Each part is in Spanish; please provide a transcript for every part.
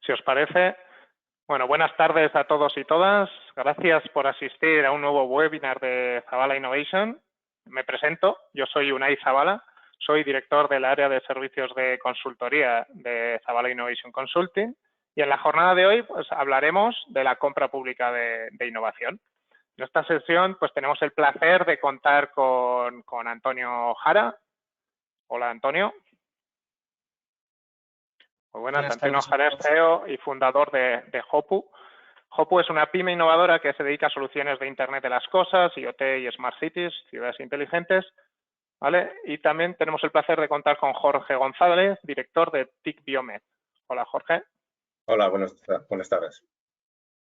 Si os parece, bueno, buenas tardes a todos y todas. Gracias por asistir a un nuevo webinar de Zabala Innovation. Me presento, yo soy Unai Zabala, soy director del área de servicios de consultoría de Zabala Innovation Consulting y en la jornada de hoy pues hablaremos de la compra pública de innovación. En esta sesión pues tenemos el placer de contar con Antonio Jara. Hola, Antonio. Muy buenas, Antonio Jara es CEO y fundador de Hopu. Hopu es una pyme innovadora que se dedica a soluciones de Internet de las Cosas, IoT y Smart Cities, ciudades inteligentes, ¿vale? Y también tenemos el placer de contar con Jorge González, director de TIC Biomed. Hola, Jorge. Hola, buenas tardes.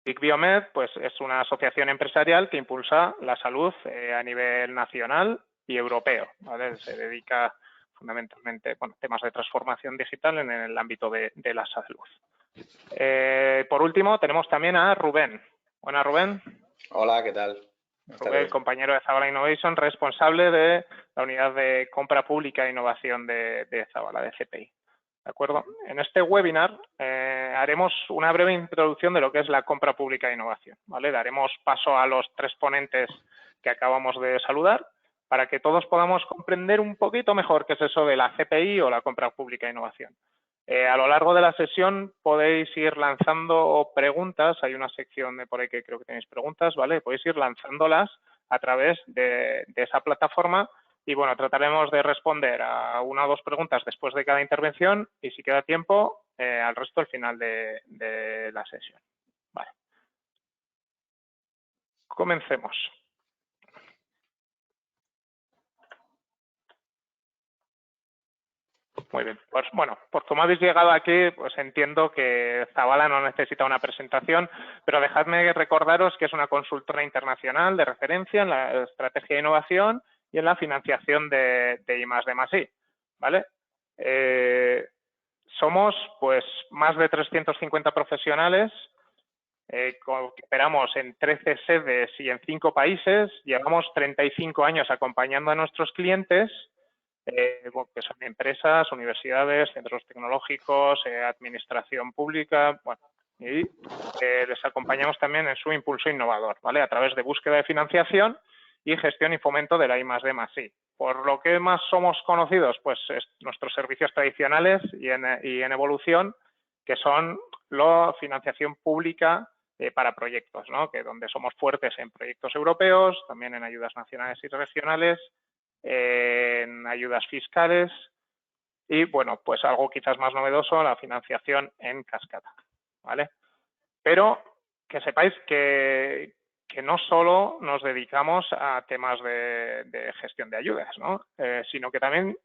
TIC Biomed pues, es una asociación empresarial que impulsa la salud a nivel nacional y europeo, ¿vale? Se dedica fundamentalmente a temas de transformación digital en el ámbito de la salud. Por último, tenemos también a Rubén. Buenas, Rubén. Hola, ¿qué tal? Rubén, compañero de Zabala Innovation, responsable de la unidad de compra pública e innovación de Zabala, de CPI. ¿De acuerdo? En este webinar haremos una breve introducción de lo que es la compra pública e innovación, ¿vale? Daremos paso a los tres ponentes que acabamos de saludar para que todos podamos comprender un poquito mejor qué es eso de la CPI o la compra pública e innovación. A lo largo de la sesión podéis ir lanzando preguntas, hay una sección de por ahí que creo que tenéis preguntas, ¿vale? Podéis ir lanzándolas a través de esa plataforma y, bueno, trataremos de responder a una o dos preguntas después de cada intervención y, si queda tiempo, al resto al final de la sesión. Vale. Comencemos. Muy bien, pues bueno, por como habéis llegado aquí, pues entiendo que Zabala no necesita una presentación, pero dejadme recordaros que es una consultora internacional de referencia en la estrategia de innovación y en la financiación de I+D+I, ¿vale? Somos pues más de 350 profesionales que operamos en 13 sedes y en 5 países, llevamos 35 años acompañando a nuestros clientes, que son empresas, universidades, centros tecnológicos, administración pública, bueno, y les acompañamos también en su impulso innovador, ¿vale? A través de búsqueda de financiación y gestión y fomento de la I+D+I. Por lo que más somos conocidos, pues nuestros servicios tradicionales y en evolución, que son la financiación pública para proyectos, ¿no? Que donde somos fuertes en proyectos europeos, también en ayudas nacionales y regionales, en ayudas fiscales y, bueno, pues algo quizás más novedoso, la financiación en cascada, ¿vale? Pero que sepáis que no solo nos dedicamos a temas de gestión de ayudas, ¿no? Sino que también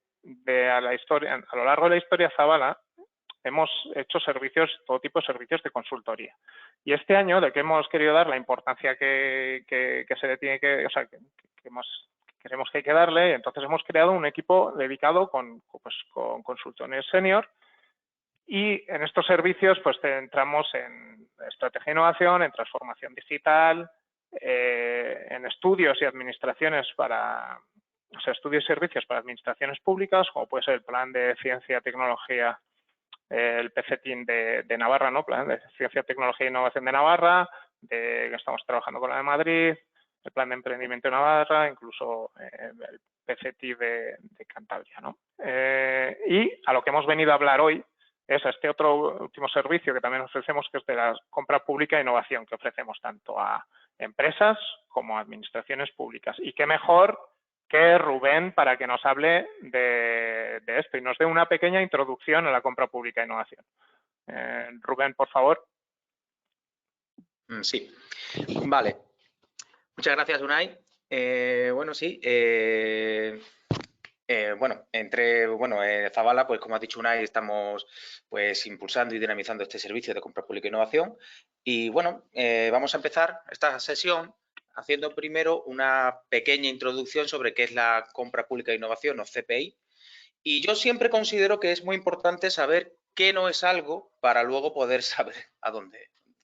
a lo largo de la historia Zabala hemos hecho servicios, todo tipo de servicios de consultoría. Y este año, de que hemos querido dar la importancia que se le tiene que, o sea, queremos que hay que darle, entonces hemos creado un equipo dedicado con consultores senior y en estos servicios pues centramos en estrategia de innovación, en transformación digital, en estudios y administraciones estudios y servicios para administraciones públicas, como puede ser el Plan de Ciencia, Tecnología, el PCTIN de Navarra, ¿no? Plan de Ciencia, Tecnología e Innovación de Navarra, que estamos trabajando con la de Madrid, el Plan de Emprendimiento de Navarra, incluso el PCT de Cantabria, ¿no? Y a lo que hemos venido a hablar hoy es a este otro último servicio que también ofrecemos, que es de la compra pública e innovación, que ofrecemos tanto a empresas como a administraciones públicas. Y qué mejor que Rubén para que nos hable de esto y nos dé una pequeña introducción a la compra pública e innovación. Rubén, por favor. Sí, vale. Muchas gracias, Unai. Bueno, sí. Zabala, pues como ha dicho Unai, estamos pues impulsando y dinamizando este servicio de compra pública e innovación. Y bueno, vamos a empezar esta sesión haciendo primero una pequeña introducción sobre qué es la compra pública e innovación o CPI. Y yo siempre considero que es muy importante saber qué no es algo para luego poder saber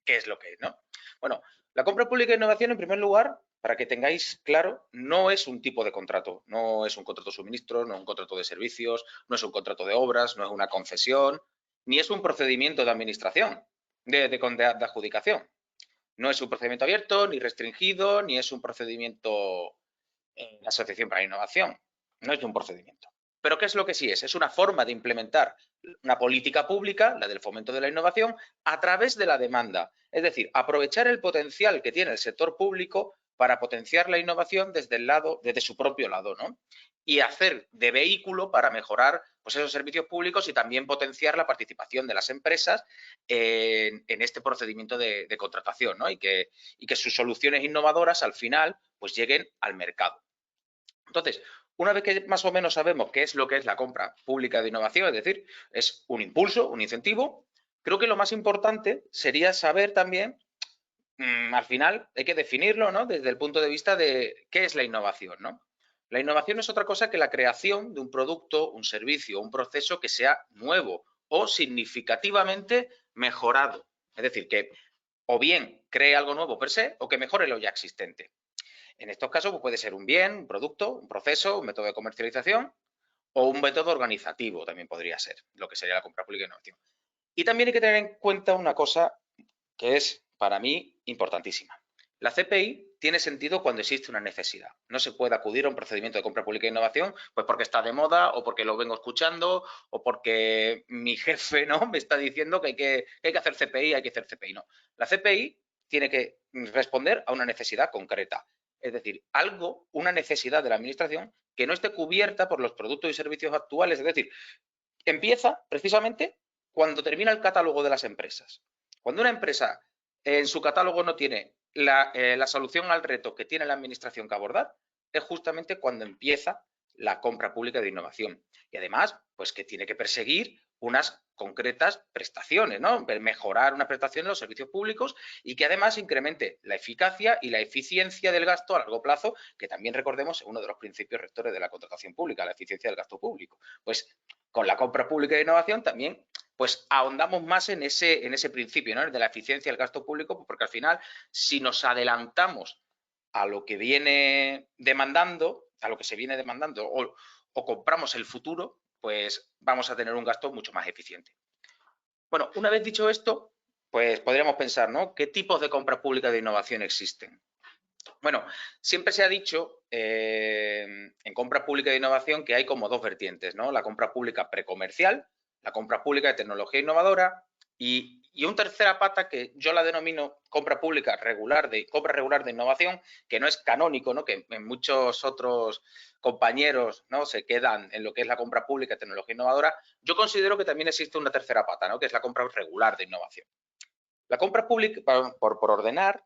qué es lo que es, ¿no? Bueno, la compra pública e innovación, en primer lugar, para que tengáis claro, no es un tipo de contrato, no es un contrato de suministro, no es un contrato de servicios, no es un contrato de obras, no es una concesión, ni es un procedimiento de administración. de adjudicación. No es un procedimiento abierto, ni restringido, ni es un procedimiento en la Asociación para la Innovación. No es un procedimiento. Pero ¿qué es lo que sí es? Es una forma de implementar una política pública, la del fomento de la innovación, a través de la demanda. Es decir, aprovechar el potencial que tiene el sector público para potenciar la innovación desde su propio lado, ¿no? Y hacer de vehículo para mejorar pues, esos servicios públicos y también potenciar la participación de las empresas en este procedimiento de contratación, ¿no? Y que sus soluciones innovadoras al final pues lleguen al mercado. Entonces, una vez que más o menos sabemos qué es lo que es la compra pública de innovación, es decir, es un impulso, un incentivo, creo que lo más importante sería saber también, al final hay que definirlo, ¿no? Desde el punto de vista de qué es la innovación, ¿no? La innovación es otra cosa que la creación de un producto, un servicio, un proceso que sea nuevo o significativamente mejorado. Es decir, que o bien cree algo nuevo per se o que mejore lo ya existente. En estos casos pues puede ser un bien, un producto, un proceso, un método de comercialización o un método organizativo también podría ser, lo que sería la compra pública de innovación. Y también hay que tener en cuenta una cosa que es para mí importantísima. La CPI tiene sentido cuando existe una necesidad. No se puede acudir a un procedimiento de compra pública de innovación pues porque está de moda o porque lo vengo escuchando o porque mi jefe, ¿no?, me está diciendo que hay que hacer CPI, hay que hacer CPI. No, la CPI tiene que responder a una necesidad concreta. Es decir, una necesidad de la administración que no esté cubierta por los productos y servicios actuales. Es decir, empieza precisamente cuando termina el catálogo de las empresas. Cuando una empresa en su catálogo no tiene la solución al reto que tiene la administración que abordar, es justamente cuando empieza la compra pública de innovación. Y además, pues que tiene que perseguir unas concretas prestaciones, ¿no? Mejorar una prestación de los servicios públicos y que además incremente la eficacia y la eficiencia del gasto a largo plazo, que también recordemos es uno de los principios rectores de la contratación pública, la eficiencia del gasto público. Pues con la compra pública de innovación también pues ahondamos más en ese principio, ¿no?, de la eficiencia del gasto público, porque al final, si nos adelantamos a lo que viene demandando, a lo que se viene demandando, o compramos el futuro, pues vamos a tener un gasto mucho más eficiente. Bueno, una vez dicho esto, pues podríamos pensar, ¿no?, ¿qué tipos de compra pública de innovación existen? Bueno, siempre se ha dicho en compra pública de innovación que hay como dos vertientes, ¿no? La compra pública precomercial, la compra pública de tecnología innovadora y una tercera pata que yo la denomino compra pública compra regular de innovación, que no es canónico, ¿no?, que en muchos otros compañeros, ¿no?, se quedan en lo que es la compra pública de tecnología innovadora. Yo considero que también existe una tercera pata, ¿no?, que es la compra regular de innovación. La compra pública, por ordenar,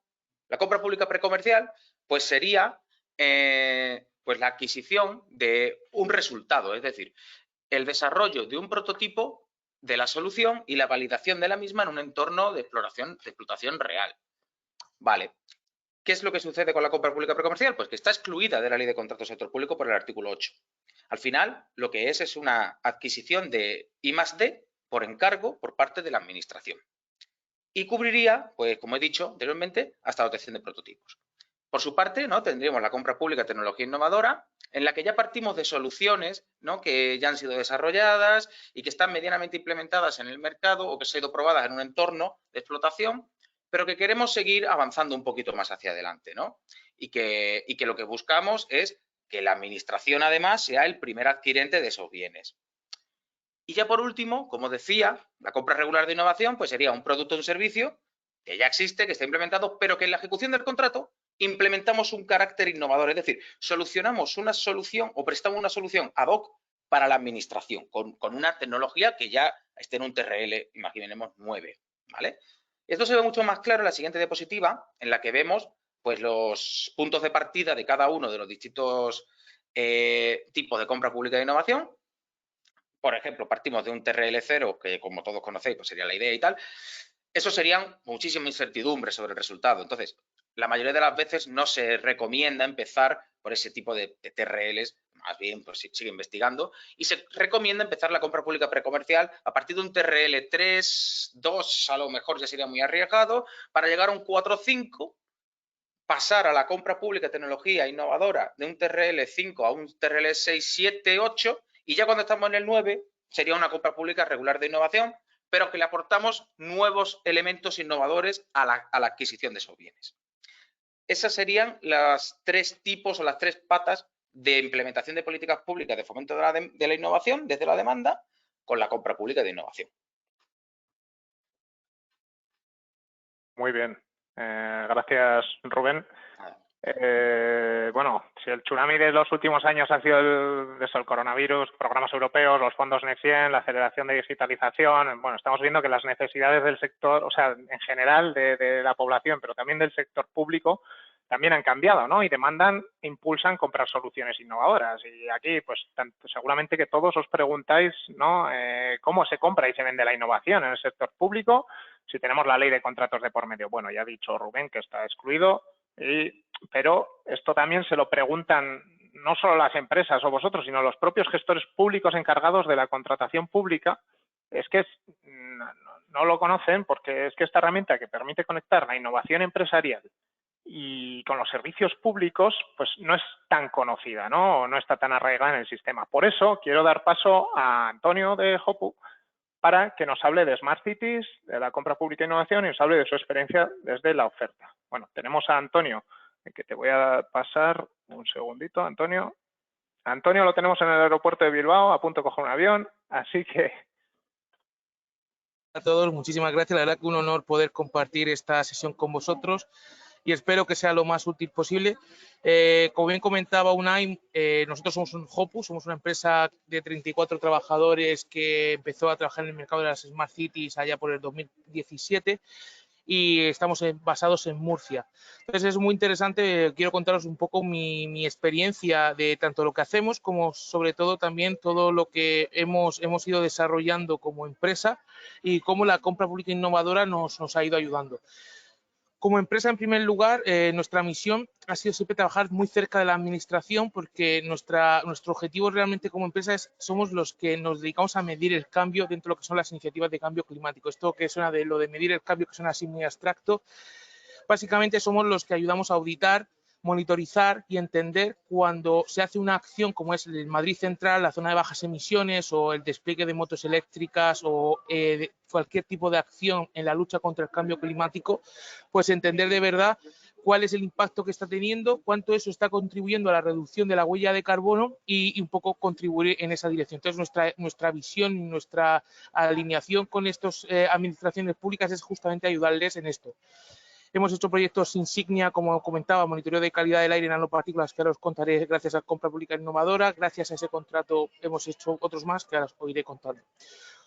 la compra pública precomercial, pues sería pues la adquisición de un resultado, es decir, el desarrollo de un prototipo de la solución y la validación de la misma en un entorno de explotación real. Vale. ¿Qué es lo que sucede con la compra pública precomercial? Pues que está excluida de la Ley de Contratos del Sector Público por el artículo 8. Al final, lo que es una adquisición de I+D por encargo por parte de la Administración. Y cubriría, pues como he dicho anteriormente, hasta la obtención de prototipos. Por su parte, ¿no?, tendríamos la compra pública de tecnología innovadora, en la que ya partimos de soluciones, ¿no?, que ya han sido desarrolladas y que están medianamente implementadas en el mercado o que se han sido probadas en un entorno de explotación, pero que queremos seguir avanzando un poquito más hacia adelante, ¿no? Y que lo que buscamos es que la administración, además, sea el primer adquirente de esos bienes. Y ya por último, como decía, la compra regular de innovación pues sería un producto o un servicio que ya existe, que está implementado, pero que en la ejecución del contrato implementamos un carácter innovador, es decir, solucionamos una solución o prestamos una solución ad hoc para la administración, con una tecnología que ya esté en un TRL, imaginemos 9, ¿vale? Esto se ve mucho más claro en la siguiente diapositiva, en la que vemos pues los puntos de partida de cada uno de los distintos tipos de compra pública de innovación. Por ejemplo, partimos de un TRL 0, que como todos conocéis, pues sería la idea y tal. Eso serían muchísima incertidumbre sobre el resultado. Entonces, la mayoría de las veces no se recomienda empezar por ese tipo de TRLs, más bien pues sigue investigando, y se recomienda empezar la compra pública precomercial a partir de un TRL 3, 2, a lo mejor ya sería muy arriesgado, para llegar a un 4, 5, pasar a la compra pública de tecnología innovadora de un TRL 5 a un TRL 6, 7, 8, y ya cuando estamos en el 9 sería una compra pública regular de innovación, pero que le aportamos nuevos elementos innovadores a la adquisición de esos bienes. Esas serían las tres tipos o las tres patas de implementación de políticas públicas de fomento de la innovación desde la demanda con la compra pública de innovación. Muy bien. Gracias, Rubén. Bueno, si el tsunami de los últimos años ha sido el coronavirus, programas europeos, los fondos Next Gen, la aceleración de digitalización, bueno, estamos viendo que las necesidades del sector, o sea, en general de la población, pero también del sector público, también han cambiado, ¿no? Y demandan, impulsan comprar soluciones innovadoras. Y aquí, pues, seguramente que todos os preguntáis, ¿no? ¿Cómo se compra y se vende la innovación en el sector público? Si tenemos la ley de contratos de por medio. Bueno, ya ha dicho Rubén que está excluido, pero esto también se lo preguntan no solo las empresas o vosotros, sino los propios gestores públicos encargados de la contratación pública. Es que no lo conocen porque es que esta herramienta que permite conectar la innovación empresarial y con los servicios públicos, pues no es tan conocida, ¿no? No está tan arraigada en el sistema. Por eso quiero dar paso a Antonio de Hopu para que nos hable de Smart Cities, de la compra pública e innovación y nos hable de su experiencia desde la oferta. Bueno, tenemos a Antonio, que te voy a pasar un segundito, Antonio. Antonio lo tenemos en el aeropuerto de Bilbao, a punto de coger un avión, así que... A todos, muchísimas gracias. La verdad que un honor poder compartir esta sesión con vosotros y espero que sea lo más útil posible. Como bien comentaba Unai, nosotros somos un Hopu, somos una empresa de 34 trabajadores que empezó a trabajar en el mercado de las Smart Cities allá por el 2017 y estamos basados en Murcia. Entonces es muy interesante, quiero contaros un poco mi experiencia de tanto lo que hacemos como sobre todo también todo lo que hemos ido desarrollando como empresa y cómo la compra pública innovadora nos ha ido ayudando. Como empresa, en primer lugar, nuestra misión ha sido siempre trabajar muy cerca de la administración porque nuestro objetivo realmente como empresa somos los que nos dedicamos a medir el cambio dentro de lo que son las iniciativas de cambio climático. Esto que suena de lo de medir el cambio, que suena así muy abstracto, básicamente somos los que ayudamos a auditar, monitorizar y entender cuando se hace una acción como es el Madrid Central, la zona de bajas emisiones o el despliegue de motos eléctricas o cualquier tipo de acción en la lucha contra el cambio climático, pues entender de verdad cuál es el impacto que está teniendo, cuánto eso está contribuyendo a la reducción de la huella de carbono y un poco contribuir en esa dirección. Entonces, nuestra visión, nuestra alineación con estas administraciones públicas es justamente ayudarles en esto. Hemos hecho proyectos insignia, como comentaba, monitoreo de calidad del aire en nanopartículas, que ahora os contaré gracias a Compra Pública Innovadora. Gracias a ese contrato hemos hecho otros más que ahora os iré contando.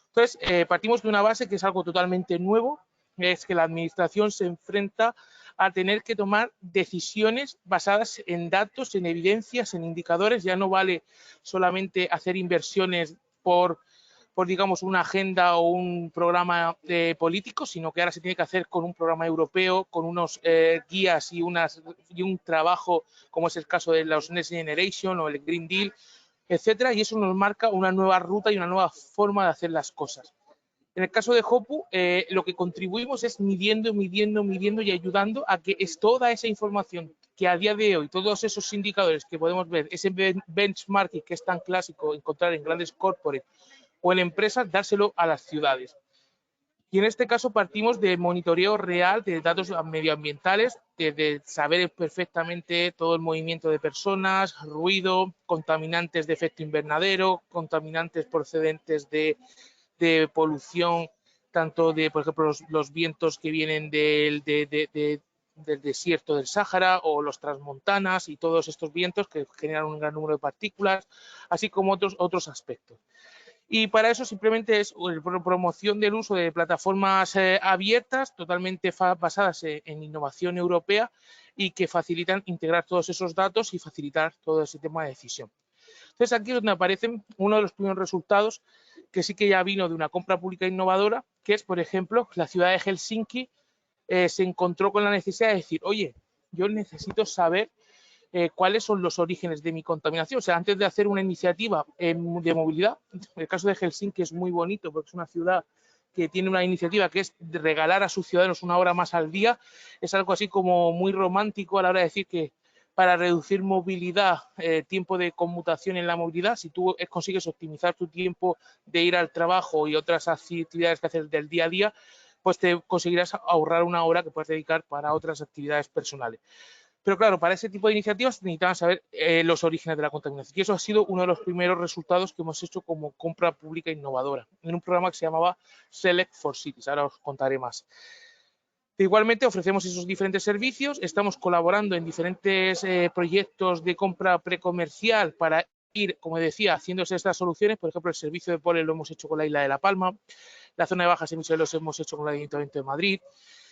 Entonces, partimos de una base que es algo totalmente nuevo, es que la administración se enfrenta a tener que tomar decisiones basadas en datos, en evidencias, en indicadores. Ya no vale solamente hacer inversiones por digamos, una agenda o un programa político, sino que ahora se tiene que hacer con un programa europeo, con unos guías y un trabajo, como es el caso de los Next Generation o el Green Deal, etcétera, y eso nos marca una nueva ruta y una nueva forma de hacer las cosas. En el caso de Hopu, lo que contribuimos es midiendo y ayudando a que toda esa información que a día de hoy, todos esos indicadores que podemos ver, ese benchmarking que es tan clásico encontrar en grandes corporates o en empresas, dárselo a las ciudades. Y en este caso partimos de monitoreo real de datos medioambientales, de saber perfectamente todo el movimiento de personas, ruido, contaminantes de efecto invernadero, contaminantes procedentes de polución, tanto de, por ejemplo, los vientos que vienen del desierto del Sáhara o los transmontanas y todos estos vientos que generan un gran número de partículas, así como otros aspectos. Y para eso simplemente es promoción del uso de plataformas abiertas, totalmente basadas en innovación europea y que facilitan integrar todos esos datos y facilitar todo ese tema de decisión. Entonces aquí es donde aparecen uno de los primeros resultados que sí que ya vino de una compra pública innovadora, que es, por ejemplo, la ciudad de Helsinki se encontró con la necesidad de decir, oye, yo necesito saber cuáles son los orígenes de mi contaminación. O sea, antes de hacer una iniciativa de movilidad, el caso de Helsinki es muy bonito porque es una ciudad que tiene una iniciativa que es de regalar a sus ciudadanos una hora más al día. Es algo así como muy romántico a la hora de decir que para reducir movilidad, tiempo de conmutación en la movilidad. Si tú consigues optimizar tu tiempo de ir al trabajo y otras actividades que haces del día a día, pues te conseguirás ahorrar una hora que puedes dedicar para otras actividades personales. Pero claro, para ese tipo de iniciativas necesitaban saber los orígenes de la contaminación. Y eso ha sido uno de los primeros resultados que hemos hecho como compra pública innovadora, en un programa que se llamaba Select for Cities. Ahora os contaré más. Igualmente ofrecemos esos diferentes servicios, estamos colaborando en diferentes proyectos de compra precomercial para ir, como decía, haciéndose estas soluciones. Por ejemplo, el servicio de polen lo hemos hecho con la Isla de La Palma, la zona de bajas emisiones los hemos hecho con el Ayuntamiento de Madrid,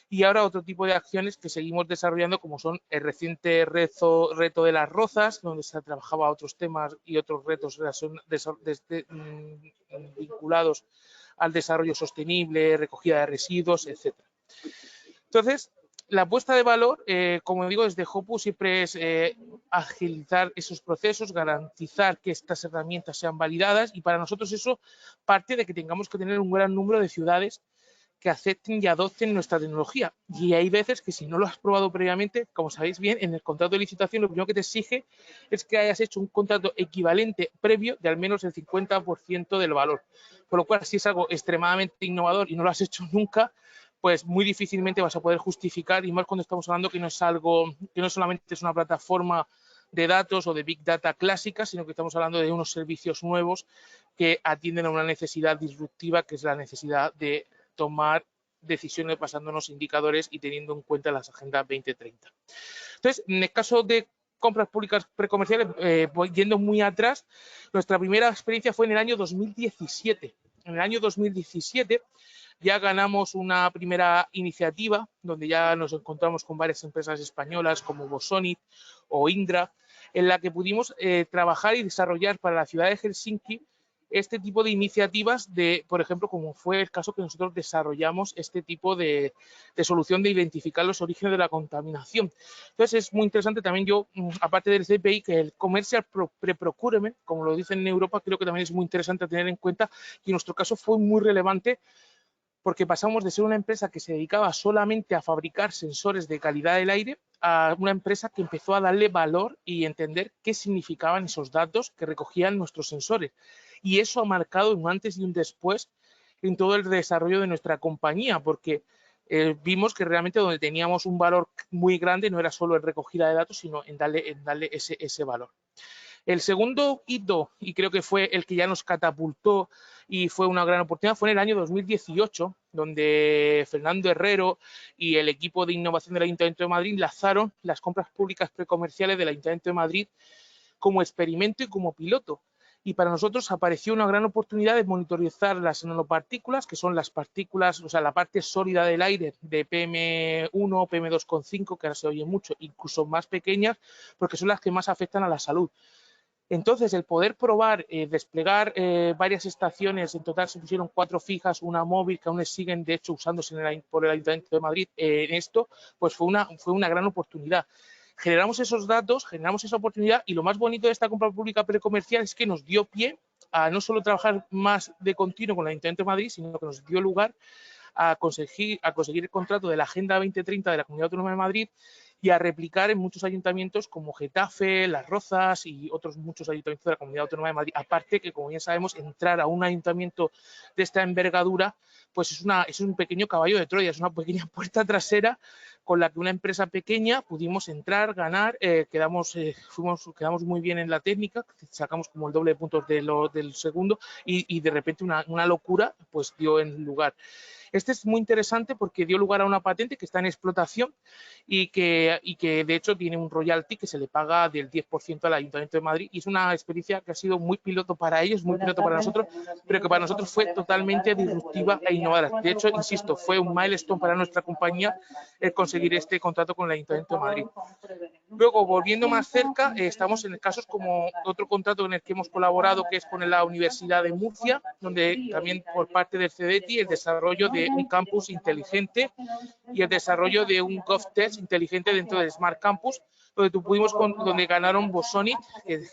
y ahora otro tipo de acciones que seguimos desarrollando, como son el reciente reto de las rozas, donde se trabajaba otros temas y otros retos vinculados al desarrollo sostenible, recogida de residuos, etcétera. Entonces, la apuesta de valor, como digo, desde Hopu siempre es agilizar esos procesos, garantizar que estas herramientas sean validadas, y para nosotros eso parte de que tengamos que tener un gran número de ciudades que acepten y adopten nuestra tecnología. Y hay veces que si no lo has probado previamente, como sabéis bien, en el contrato de licitación lo primero que te exige es que hayas hecho un contrato equivalente previo de al menos el 50% del valor. Por lo cual, si es algo extremadamente innovador y no lo has hecho nunca, pues muy difícilmente vas a poder justificar, y más cuando estamos hablando que no es algo, que no solamente es una plataforma de datos o de Big Data clásica, sino que estamos hablando de unos servicios nuevos que atienden a una necesidad disruptiva, que es la necesidad de tomar decisiones basándonos en indicadores y teniendo en cuenta las agendas 2030. Entonces, en el caso de compras públicas precomerciales, yendo muy atrás, nuestra primera experiencia fue en el año 2017. En el año 2017 ya ganamos una primera iniciativa donde ya nos encontramos con varias empresas españolas como Bosonit o Indra, en la que pudimos trabajar y desarrollar para la ciudad de Helsinki este tipo de iniciativas de, por ejemplo, como fue el caso que nosotros desarrollamos este tipo de solución de identificar los orígenes de la contaminación. Entonces es muy interesante también yo, aparte del CPI, que el Commercial Pre-Procurement, como lo dicen en Europa, creo que también es muy interesante tener en cuenta, y en nuestro caso fue muy relevante porque pasamos de ser una empresa que se dedicaba solamente a fabricar sensores de calidad del aire a una empresa que empezó a darle valor y entender qué significaban esos datos que recogían nuestros sensores. Y eso ha marcado un antes y un después en todo el desarrollo de nuestra compañía, porque vimos que realmente donde teníamos un valor muy grande no era solo en recogida de datos, sino en darle ese valor. El segundo hito, y creo que fue el que ya nos catapultó y fue una gran oportunidad, fue en el año 2018, donde Fernando Herrero y el equipo de innovación del Ayuntamiento de Madrid lanzaron las compras públicas precomerciales del Ayuntamiento de Madrid como experimento y como piloto. Y para nosotros apareció una gran oportunidad de monitorizar las nanopartículas, que son las partículas, o sea, la parte sólida del aire de PM1, PM2,5, que ahora se oye mucho, incluso más pequeñas, porque son las que más afectan a la salud. Entonces, el poder probar, desplegar varias estaciones, en total se pusieron 4 fijas, una móvil, que aún siguen, de hecho, usándose por el Ayuntamiento de Madrid en esto, pues fue una gran oportunidad. Generamos esos datos, generamos esa oportunidad, y lo más bonito de esta compra pública precomercial es que nos dio pie a no solo trabajar más de continuo con el Ayuntamiento de Madrid, sino que nos dio lugar a conseguir el contrato de la Agenda 2030 de la Comunidad Autónoma de Madrid y a replicar en muchos ayuntamientos como Getafe, Las Rozas y otros muchos ayuntamientos de la Comunidad Autónoma de Madrid. Aparte que, como ya sabemos, entrar a un ayuntamiento de esta envergadura pues es un pequeño caballo de Troya, es una pequeña puerta trasera con la que una empresa pequeña pudimos entrar, ganar, quedamos muy bien en la técnica, sacamos como el doble de puntos del segundo y de repente una locura pues dio en lugar. Este es muy interesante porque dio lugar a una patente que está en explotación y que de hecho tiene un royalty que se le paga del 10% al Ayuntamiento de Madrid, y es una experiencia que ha sido muy piloto para ellos, muy piloto para nosotros, pero que para nosotros fue totalmente disruptiva e innovadora. De hecho, insisto, fue un milestone para nuestra compañía el conseguir este contrato con el Ayuntamiento de Madrid. Luego, volviendo más cerca, estamos en casos como otro contrato en el que hemos colaborado, que es con la Universidad de Murcia, donde también por parte del CDTI el desarrollo de un campus inteligente y el desarrollo de un GovTech inteligente dentro del Smart Campus, donde ganaron Bosonit,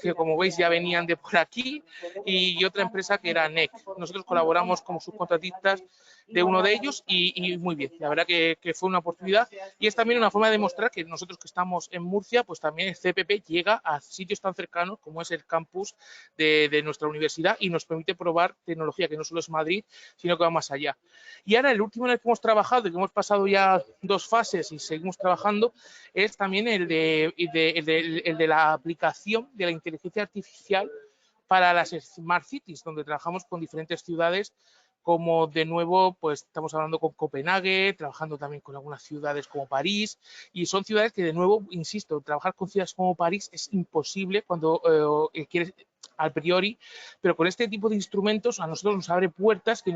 que como veis ya venían de por aquí, y otra empresa que era NEC. Nosotros colaboramos como subcontratistas de uno de ellos y muy bien. La verdad que fue una oportunidad y es también una forma de demostrar que nosotros que estamos en Murcia, pues también el CPP llega a sitios tan cercanos como es el campus de nuestra universidad y nos permite probar tecnología que no solo es Madrid, sino que va más allá. Y ahora el último en el que hemos trabajado y que hemos pasado ya 2 fases y seguimos trabajando es también el de la aplicación de la inteligencia artificial para las Smart Cities, donde trabajamos con diferentes ciudades como de nuevo, pues estamos hablando con Copenhague, trabajando también con algunas ciudades como París, y son ciudades que de nuevo, insisto, trabajar con ciudades como París es imposible cuando quieres a priori, pero con este tipo de instrumentos a nosotros nos abre puertas que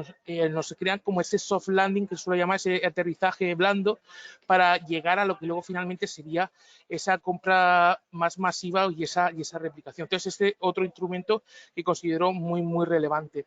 nos crean como ese soft landing, que suele llamar ese aterrizaje blando, para llegar a lo que luego finalmente sería esa compra más masiva y esa replicación. Entonces, este otro instrumento que considero muy relevante.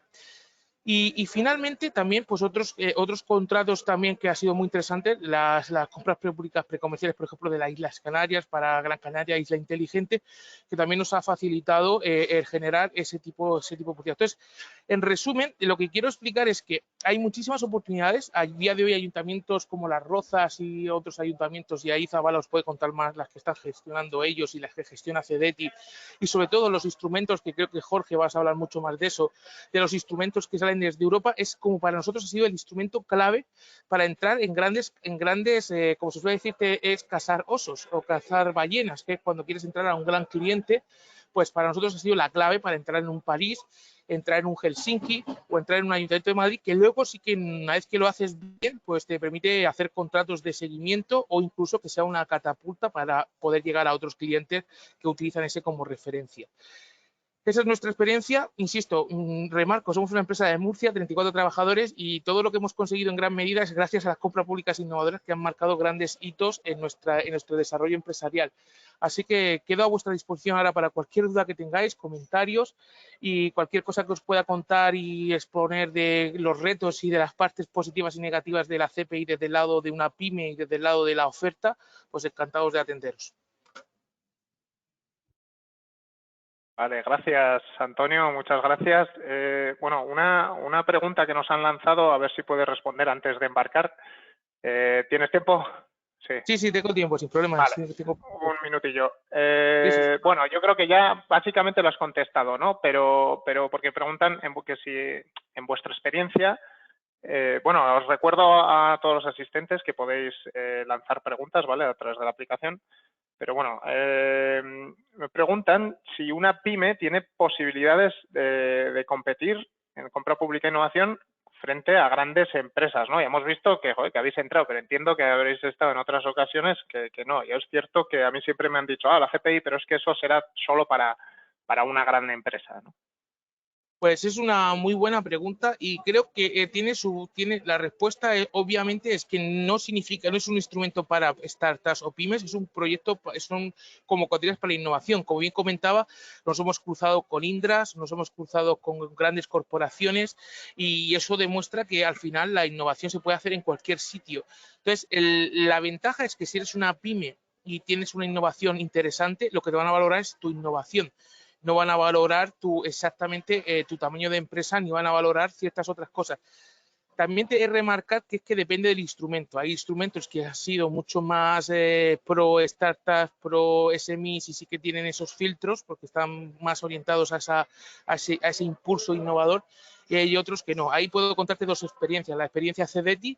Y finalmente también pues otros contratos también que ha sido muy interesante, las compras públicas precomerciales, por ejemplo, de las Islas Canarias para Gran Canaria, Isla Inteligente, que también nos ha facilitado el generar ese tipo de oportunidades. Entonces, en resumen, lo que quiero explicar es que hay muchísimas oportunidades. A día de hoy ayuntamientos como Las Rozas y otros ayuntamientos, y ahí Zabala os puede contar más las que están gestionando ellos y las que gestiona CEDETI, y sobre todo los instrumentos, que creo que Jorge vas a hablar mucho más de eso, de los instrumentos que salen desde Europa, es como para nosotros ha sido el instrumento clave para entrar en grandes como se suele decir, que es cazar osos o cazar ballenas, que es cuando quieres entrar a un gran cliente, pues para nosotros ha sido la clave para entrar en un París, entrar en un Helsinki o entrar en un Ayuntamiento de Madrid, que luego sí que una vez que lo haces bien, pues te permite hacer contratos de seguimiento o incluso que sea una catapulta para poder llegar a otros clientes que utilizan ese como referencia. Esa es nuestra experiencia. Insisto, remarco, somos una empresa de Murcia, 34 trabajadores y todo lo que hemos conseguido en gran medida es gracias a las compras públicas innovadoras que han marcado grandes hitos en nuestro desarrollo empresarial. Así que quedo a vuestra disposición ahora para cualquier duda que tengáis, comentarios y cualquier cosa que os pueda contar y exponer de los retos y de las partes positivas y negativas de la CPI desde el lado de una pyme y desde el lado de la oferta, pues encantados de atenderos. Vale, gracias Antonio, muchas gracias. Bueno, una pregunta que nos han lanzado, a ver si puedes responder antes de embarcar. ¿Tienes tiempo? Sí, tengo tiempo, sin problema. Vale, sí, un minutillo. Sí. Bueno, yo creo que ya básicamente lo has contestado, ¿no? Pero porque preguntan que si en vuestra experiencia, bueno, os recuerdo a todos los asistentes que podéis lanzar preguntas, ¿vale? A través de la aplicación. Pero bueno, me preguntan si una pyme tiene posibilidades de competir en compra pública e innovación frente a grandes empresas, ¿no? Y hemos visto que, joder, que habéis entrado, pero entiendo que habréis estado en otras ocasiones que no. Y es cierto que a mí siempre me han dicho, la GPI, pero es que eso será solo para una gran empresa, ¿no? Pues es una muy buena pregunta y creo que tiene la respuesta obviamente es que no es un instrumento para startups o pymes, es un proyecto, son convocatorias para la innovación. Como bien comentaba, nos hemos cruzado con Indras, nos hemos cruzado con grandes corporaciones y eso demuestra que al final la innovación se puede hacer en cualquier sitio. Entonces, la ventaja es que si eres una pyme y tienes una innovación interesante, lo que te van a valorar es tu innovación. No van a valorar exactamente tu tamaño de empresa ni van a valorar ciertas otras cosas. También te he de remarcar que es que depende del instrumento. Hay instrumentos que han sido mucho más pro startups, pro SMEs y sí que tienen esos filtros porque están más orientados a ese impulso innovador y hay otros que no. Ahí puedo contarte 2 experiencias. La experiencia CEDETI,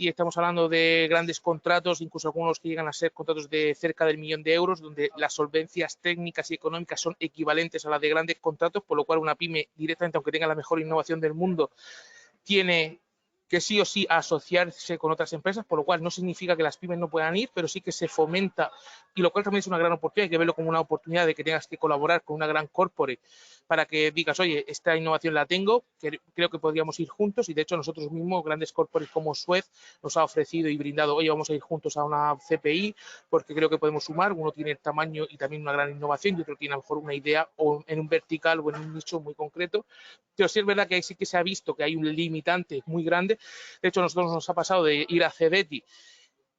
estamos hablando de grandes contratos, incluso algunos que llegan a ser contratos de cerca del 1 millón de euros, donde las solvencias técnicas y económicas son equivalentes a las de grandes contratos, por lo cual una pyme directamente, aunque tenga la mejor innovación del mundo, tiene que sí o sí asociarse con otras empresas, por lo cual no significa que las pymes no puedan ir, pero sí que se fomenta, y lo cual también es una gran oportunidad, hay que verlo como una oportunidad de que tengas que colaborar con una gran corporate para que digas, oye, esta innovación la tengo, creo que podríamos ir juntos, y de hecho nosotros mismos, grandes corporates como Suez, nos ha ofrecido y brindado, oye, vamos a ir juntos a una CPI, porque creo que podemos sumar, uno tiene el tamaño y también una gran innovación, y otro tiene a lo mejor una idea o en un vertical o en un nicho muy concreto, pero sí es verdad que ahí sí que se ha visto que hay un limitante muy grande. De hecho, a nosotros nos ha pasado de ir a CEDETI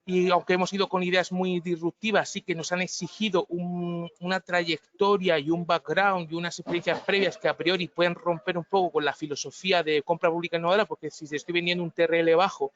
y aunque hemos ido con ideas muy disruptivas, sí que nos han exigido una trayectoria y un background y unas experiencias previas que a priori pueden romper un poco con la filosofía de compra pública innovadora, porque si te estoy vendiendo un TRL bajo,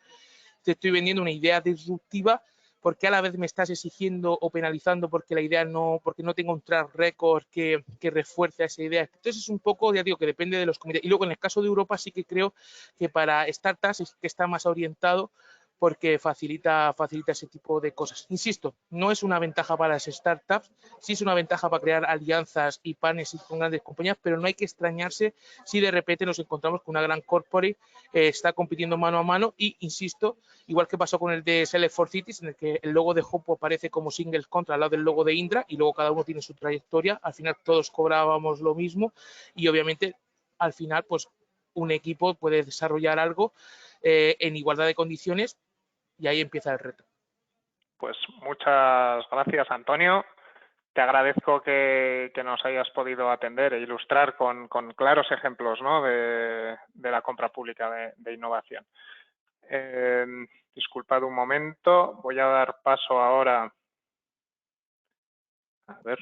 te estoy vendiendo una idea disruptiva, porque a la vez me estás exigiendo o penalizando porque la idea porque no tengo un track record que refuerce esa idea. Entonces es un poco, ya digo, que depende de los comités. Y luego en el caso de Europa sí que creo que para startups es que está más orientado porque facilita ese tipo de cosas. Insisto, no es una ventaja para las startups, sí es una ventaja para crear alianzas y partnerships con grandes compañías, pero no hay que extrañarse si de repente nos encontramos con una gran corporate está compitiendo mano a mano y, insisto, igual que pasó con el de Select for Cities, en el que el logo de Hopo aparece como singles contra al lado del logo de Indra y luego cada uno tiene su trayectoria, al final todos cobrábamos lo mismo y obviamente al final pues un equipo puede desarrollar algo en igualdad de condiciones y ahí empieza el reto. Pues muchas gracias, Antonio. Te agradezco que nos hayas podido atender e ilustrar con claros ejemplos, ¿no?, de la compra pública de innovación. Disculpad un momento, voy a dar paso ahora. A ver,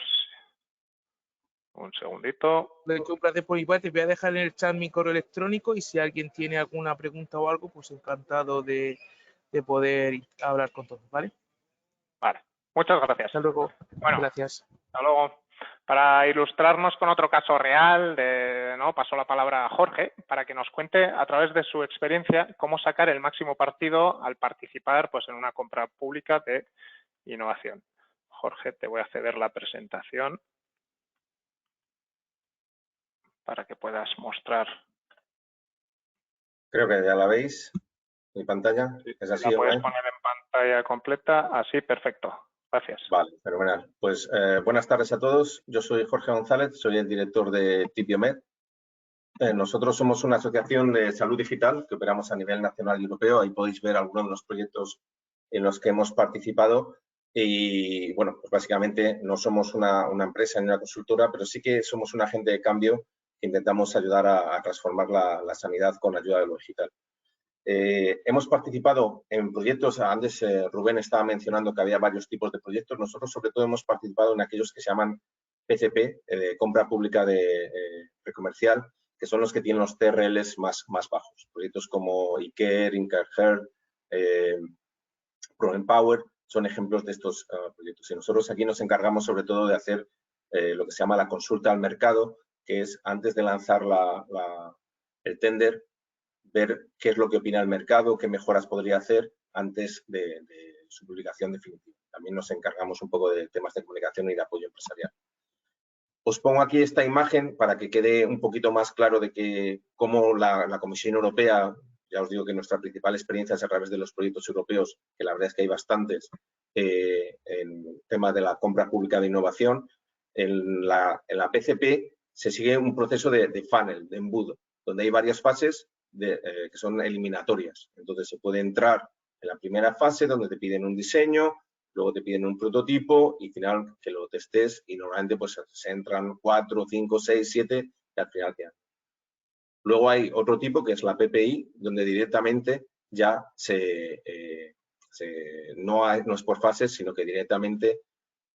un segundito. Lo he hecho un placer por mi parte. Voy a dejar en el chat mi correo electrónico y si alguien tiene alguna pregunta o algo, pues encantado de poder hablar con todos, ¿vale? Vale, muchas gracias. Hasta luego. Bueno, gracias. Hasta luego. Para ilustrarnos con otro caso real, paso la palabra a Jorge para que nos cuente a través de su experiencia cómo sacar el máximo partido al participar pues, en una compra pública de innovación. Jorge, te voy a ceder la presentación para que puedas mostrar. Creo que ya la veis, mi pantalla. Sí, ¿Es así la puedes online? poner en pantalla completa, así, perfecto. Gracias. Vale, fenomenal. Pues buenas tardes a todos. Yo soy Jorge González, soy el director de Tipiomed. Nosotros somos una asociación de salud digital que operamos a nivel nacional y europeo. Ahí podéis ver algunos de los proyectos en los que hemos participado. Y, bueno, pues básicamente no somos una empresa ni una consultora, pero sí que somos un agente de cambio que intentamos ayudar a transformar la sanidad con ayuda de lo digital. Hemos participado en proyectos, antes Rubén estaba mencionando que había varios tipos de proyectos. Nosotros sobre todo hemos participado en aquellos que se llaman PCP, compra pública comercial, que son los que tienen los TRLs más bajos. Proyectos como ICARE, IncarHealth, ProEmpower son ejemplos de estos proyectos. Y nosotros aquí nos encargamos sobre todo de hacer lo que se llama la consulta al mercado, que es antes de lanzar el tender, ver qué es lo que opina el mercado, qué mejoras podría hacer antes de su publicación definitiva. También nos encargamos un poco de temas de comunicación y de apoyo empresarial. Os pongo aquí esta imagen para que quede un poquito más claro de cómo la Comisión Europea, ya os digo que nuestra principal experiencia es a través de los proyectos europeos, que la verdad es que hay bastantes, en tema de la compra pública de innovación. En la PCP se sigue un proceso de funnel, de embudo, donde hay varias fases que son eliminatorias. Entonces, se puede entrar en la primera fase donde te piden un diseño, luego te piden un prototipo y al final que lo testes y normalmente pues se entran 4, 5, 6, 7 y al final quedan. Luego hay otro tipo que es la PPI, donde directamente ya no es por fases, sino que directamente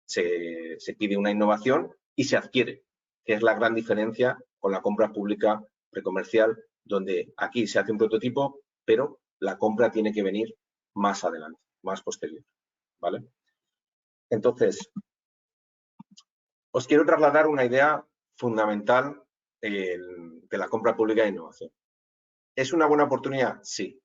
se pide una innovación y se adquiere, que es la gran diferencia con la compra pública precomercial, donde aquí se hace un prototipo, pero la compra tiene que venir más adelante, más posterior, ¿vale? Entonces, os quiero trasladar una idea fundamental de la compra pública de innovación. ¿Es una buena oportunidad? Sí,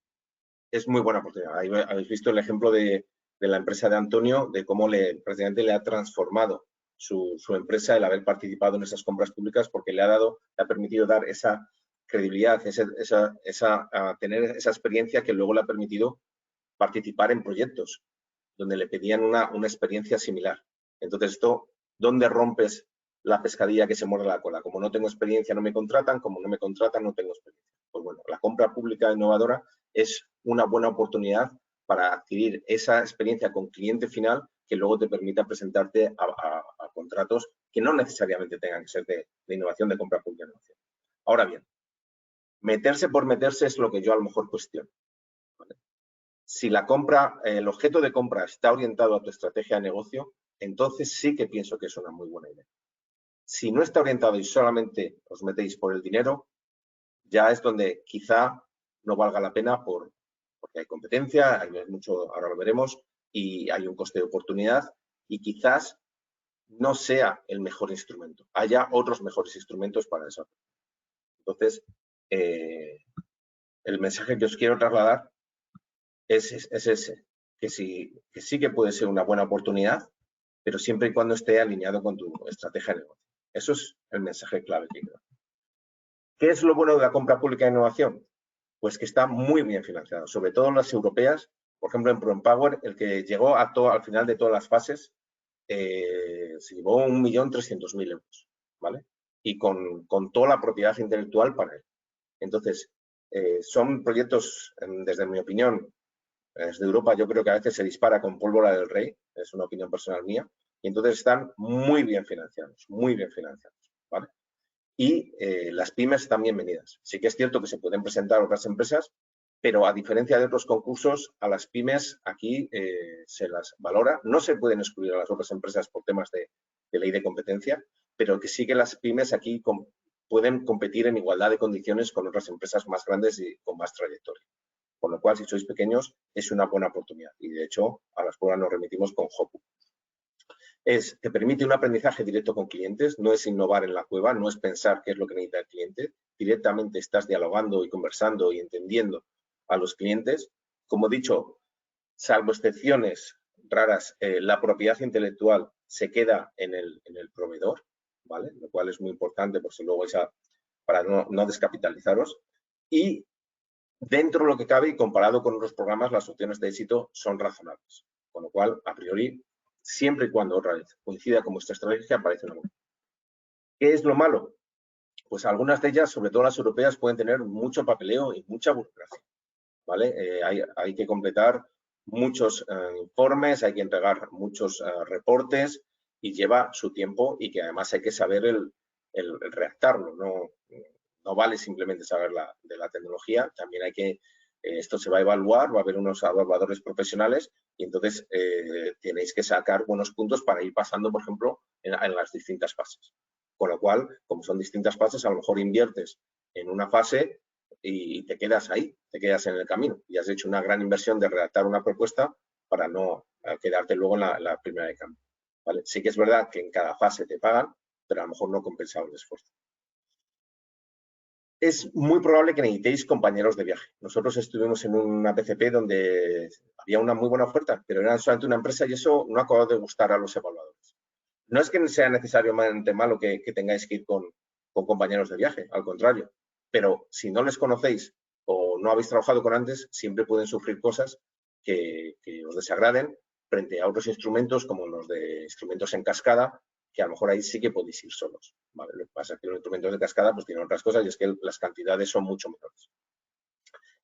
es muy buena oportunidad. Ahí habéis visto el ejemplo de la empresa de Antonio, de cómo precisamente le ha transformado su empresa el haber participado en esas compras públicas, porque le ha permitido dar esa credibilidad, tener esa experiencia que luego le ha permitido participar en proyectos donde le pedían una experiencia similar. Entonces, esto, ¿dónde rompes la pescadilla que se muerde la cola? Como no tengo experiencia, no me contratan, como no me contratan, no tengo experiencia. Pues bueno, la compra pública innovadora es una buena oportunidad para adquirir esa experiencia con cliente final que luego te permita presentarte a contratos que no necesariamente tengan que ser de innovación, de compra pública de innovación. Ahora bien, meterse por meterse es lo que yo a lo mejor cuestiono, ¿vale? Si la compra, el objeto de compra está orientado a tu estrategia de negocio, entonces sí que pienso que es una muy buena idea. Si no está orientado y solamente os metéis por el dinero, ya es donde quizá no valga la pena porque hay competencia, hay mucho, ahora lo veremos, y hay un coste de oportunidad y quizás no sea el mejor instrumento. Haya otros mejores instrumentos para eso. Entonces, el mensaje que os quiero trasladar es ese, que sí que puede ser una buena oportunidad, pero siempre y cuando esté alineado con tu estrategia de negocio. Eso es el mensaje clave que creo. ¿Qué es lo bueno de la compra pública de innovación? Pues que está muy bien financiado, sobre todo las europeas. Por ejemplo, en ProEmpower, el que llegó al final de todas las fases, se llevó 1.300.000 euros, ¿vale? Y con toda la propiedad intelectual para él. Entonces, son proyectos, desde mi opinión, desde Europa, yo creo que a veces se dispara con pólvora del rey, es una opinión personal mía, y entonces están muy bien financiados, ¿vale? Y las pymes están bienvenidas. Sí que es cierto que se pueden presentar otras empresas, pero a diferencia de otros concursos, a las pymes aquí se las valora. No se pueden excluir a las otras empresas por temas de ley de competencia, pero que sí que las pymes aquí pueden competir en igualdad de condiciones con otras empresas más grandes y con más trayectoria. Con lo cual, si sois pequeños, es una buena oportunidad. Y, de hecho, a las pruebas nos remitimos con Hopu. Te permite un aprendizaje directo con clientes, no es innovar en la cueva, no es pensar qué es lo que necesita el cliente. Directamente estás dialogando y conversando y entendiendo a los clientes. Como he dicho, salvo excepciones raras, la propiedad intelectual se queda en el proveedor, ¿vale? Lo cual es muy importante por si luego vais para no descapitalizaros. Y dentro de lo que cabe y comparado con otros programas, las opciones de éxito son razonables. Con lo cual, a priori, siempre y cuando otra vez coincida con vuestra estrategia, parece una buena. ¿Qué es lo malo? Pues algunas de ellas, sobre todo las europeas, pueden tener mucho papeleo y mucha burocracia, ¿vale? Hay que completar muchos informes, hay que entregar muchos reportes y lleva su tiempo y que además hay que saber el redactarlo, no vale simplemente saber de la tecnología, también hay que, esto se va a evaluar, va a haber unos evaluadores profesionales y entonces tenéis que sacar buenos puntos para ir pasando, por ejemplo, en las distintas fases. Con lo cual, como son distintas fases, a lo mejor inviertes en una fase y te quedas ahí, te quedas en el camino y has hecho una gran inversión de redactar una propuesta para no quedarte luego en la primera de cambio, ¿vale? Sí que es verdad que en cada fase te pagan, pero a lo mejor no compensa el esfuerzo. Es muy probable que necesitéis compañeros de viaje. Nosotros estuvimos en una PCP donde había una muy buena oferta, pero era solamente una empresa y eso no acabó de gustar a los evaluadores. No es que sea necesariamente malo que tengáis que ir con compañeros de viaje, al contrario, pero si no les conocéis o no habéis trabajado con antes, siempre pueden sufrir cosas que os desagraden frente a otros instrumentos como los de instrumentos en cascada, que a lo mejor ahí sí que podéis ir solos, ¿vale? Lo que pasa es que los instrumentos de cascada pues tienen otras cosas y es que las cantidades son mucho menores.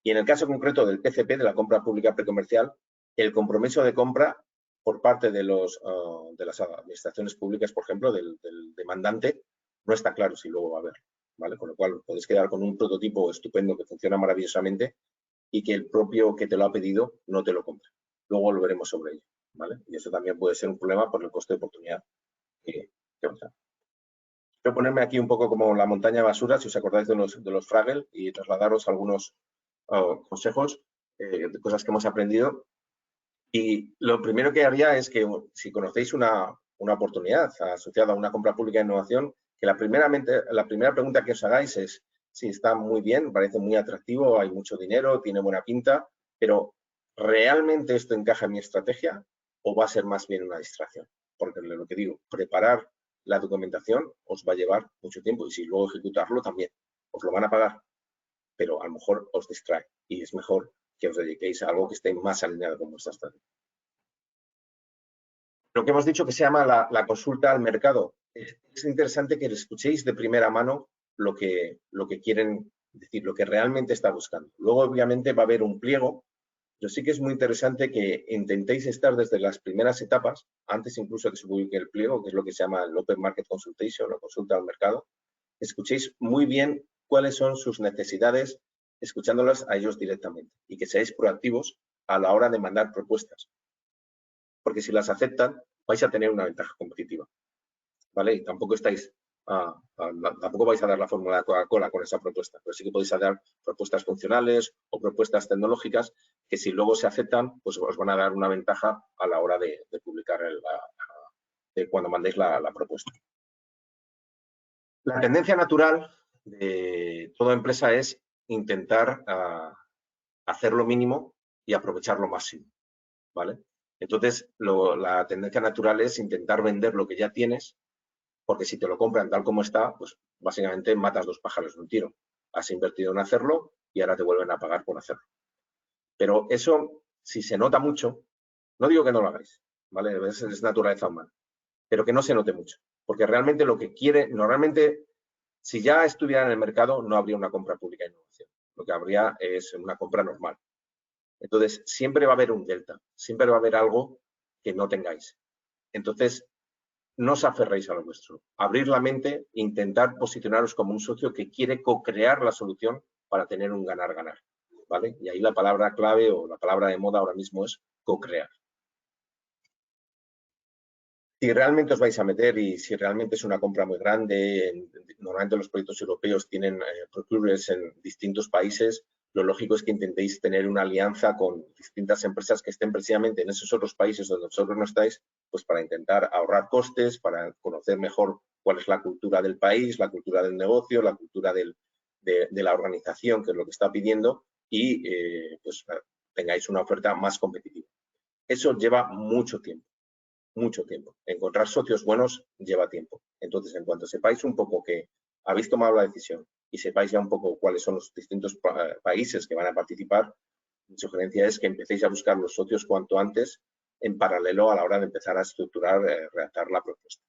Y en el caso concreto del PCP, de la compra pública precomercial, el compromiso de compra por parte de las administraciones públicas, por ejemplo, del demandante, no está claro si luego va a haber, ¿vale? Con lo cual podéis quedar con un prototipo estupendo que funciona maravillosamente y que el propio que te lo ha pedido no te lo compra. Luego lo veremos sobre ello, ¿vale? Y eso también puede ser un problema por el coste de oportunidad que va a ser. Quiero ponerme aquí un poco como la montaña de basura, si os acordáis de los Fraggle, y trasladaros algunos consejos de cosas que hemos aprendido. Y lo primero que haría es que si conocéis una oportunidad asociada a una compra pública de innovación, que la primera pregunta que os hagáis es si está muy bien, parece muy atractivo, hay mucho dinero, tiene buena pinta, pero ¿realmente esto encaja en mi estrategia o va a ser más bien una distracción? Porque lo que digo, preparar la documentación os va a llevar mucho tiempo y si luego ejecutarlo también, os lo van a pagar, pero a lo mejor os distrae y es mejor que os dediquéis a algo que esté más alineado con vuestra estrategia. Lo que hemos dicho que se llama la consulta al mercado. Es interesante que escuchéis de primera mano lo que quieren decir, lo que realmente está buscando. Luego, obviamente, va a haber un pliego, pero sí que es muy interesante que intentéis estar desde las primeras etapas, antes incluso de que se publique el pliego, que es lo que se llama el Open Market Consultation o consulta al mercado. Escuchéis muy bien cuáles son sus necesidades, escuchándolas a ellos directamente y que seáis proactivos a la hora de mandar propuestas. Porque si las aceptan, vais a tener una ventaja competitiva, ¿vale? Y tampoco tampoco vais a dar la fórmula de Coca-Cola con esa propuesta, pero sí que podéis dar propuestas funcionales o propuestas tecnológicas que si luego se aceptan, pues os van a dar una ventaja a la hora de publicar cuando mandéis la propuesta. La tendencia natural de toda empresa es intentar hacer lo mínimo y aprovechar lo máximo, ¿vale? Entonces, la tendencia natural es intentar vender lo que ya tienes, porque si te lo compran tal como está, pues básicamente matas dos pájaros de un tiro. Has invertido en hacerlo y ahora te vuelven a pagar por hacerlo. Pero eso, si se nota mucho, no digo que no lo hagáis, ¿vale? Es naturaleza humana, pero que no se note mucho, porque realmente lo que quiere, normalmente, si ya estuviera en el mercado, no habría una compra pública de innovación. Lo que habría es una compra normal. Entonces, siempre va a haber un delta, siempre va a haber algo que no tengáis. Entonces, no os aferréis a lo vuestro. Abrir la mente, intentar posicionaros como un socio que quiere co-crear la solución para tener un ganar-ganar, ¿vale? Y ahí la palabra clave o la palabra de moda ahora mismo es co-crear. Si realmente os vais a meter y si realmente es una compra muy grande, normalmente los proyectos europeos tienen procurers en distintos países, lo lógico es que intentéis tener una alianza con distintas empresas que estén precisamente en esos otros países donde vosotros no estáis, pues para intentar ahorrar costes, para conocer mejor cuál es la cultura del país, la cultura del negocio, la cultura de la organización, que es lo que está pidiendo, y pues tengáis una oferta más competitiva. Eso lleva mucho tiempo. Mucho tiempo. Encontrar socios buenos lleva tiempo. Entonces, en cuanto sepáis un poco que habéis tomado la decisión y sepáis ya un poco cuáles son los distintos países que van a participar, mi sugerencia es que empecéis a buscar los socios cuanto antes, en paralelo a la hora de empezar a estructurar, redactar la propuesta.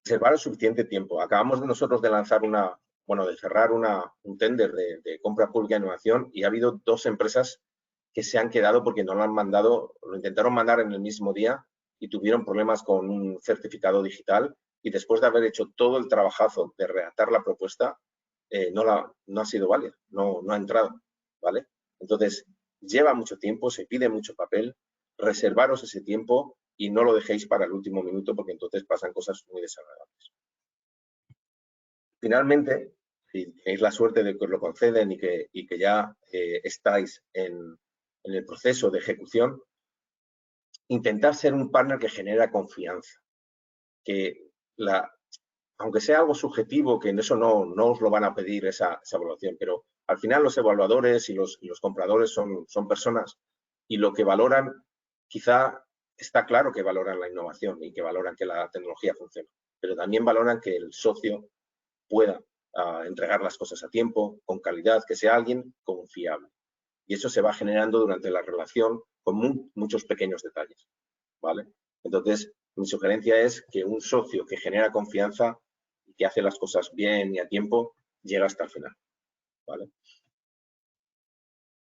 Reservar el suficiente tiempo. Acabamos nosotros de lanzar de cerrar un tender de compra pública de innovación y ha habido 2 empresas que se han quedado porque no lo han mandado, lo intentaron mandar en el mismo día y tuvieron problemas con un certificado digital y después de haber hecho todo el trabajazo de redactar la propuesta, no ha sido válida, no ha entrado, ¿vale? Entonces, lleva mucho tiempo, se pide mucho papel, reservaros ese tiempo y no lo dejéis para el último minuto porque entonces pasan cosas muy desagradables. Finalmente, si tenéis la suerte de que os lo conceden y que ya estáis en el proceso de ejecución, intentar ser un partner que genera confianza. Que aunque sea algo subjetivo, que en eso no os lo van a pedir esa evaluación, pero al final los evaluadores y los compradores son personas y lo que valoran, quizá está claro que valoran la innovación y que valoran que la tecnología funcione, pero también valoran que el socio pueda entregar las cosas a tiempo, con calidad, que sea alguien confiable. Y eso se va generando durante la relación con muchos pequeños detalles, ¿vale? Entonces, mi sugerencia es que un socio que genera confianza y que hace las cosas bien y a tiempo, llega hasta el final, ¿vale?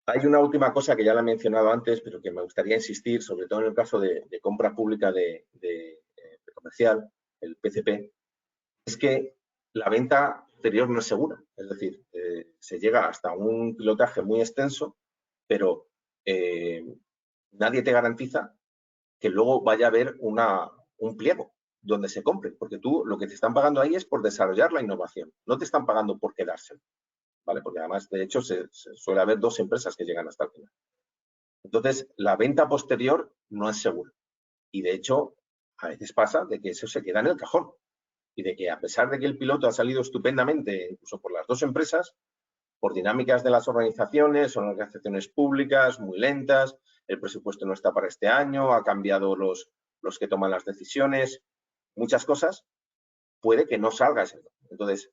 Hay una última cosa que ya la he mencionado antes, pero que me gustaría insistir, sobre todo en el caso de compra pública de comercial, el PCP, es que la venta posterior no es segura. Es decir, se llega hasta un pilotaje muy extenso, pero nadie te garantiza que luego vaya a haber un pliego donde se compre, porque tú lo que te están pagando ahí es por desarrollar la innovación, no te están pagando por quedárselo, ¿vale? Porque además, de hecho, suele haber 2 empresas que llegan hasta el final. Entonces, la venta posterior no es segura y, de hecho, a veces pasa de que eso se queda en el cajón y de que a pesar de que el piloto ha salido estupendamente, incluso por las 2 empresas, por dinámicas de las organizaciones, son organizaciones públicas muy lentas, el presupuesto no está para este año, ha cambiado los que toman las decisiones, muchas cosas, puede que no salga ese. Entonces,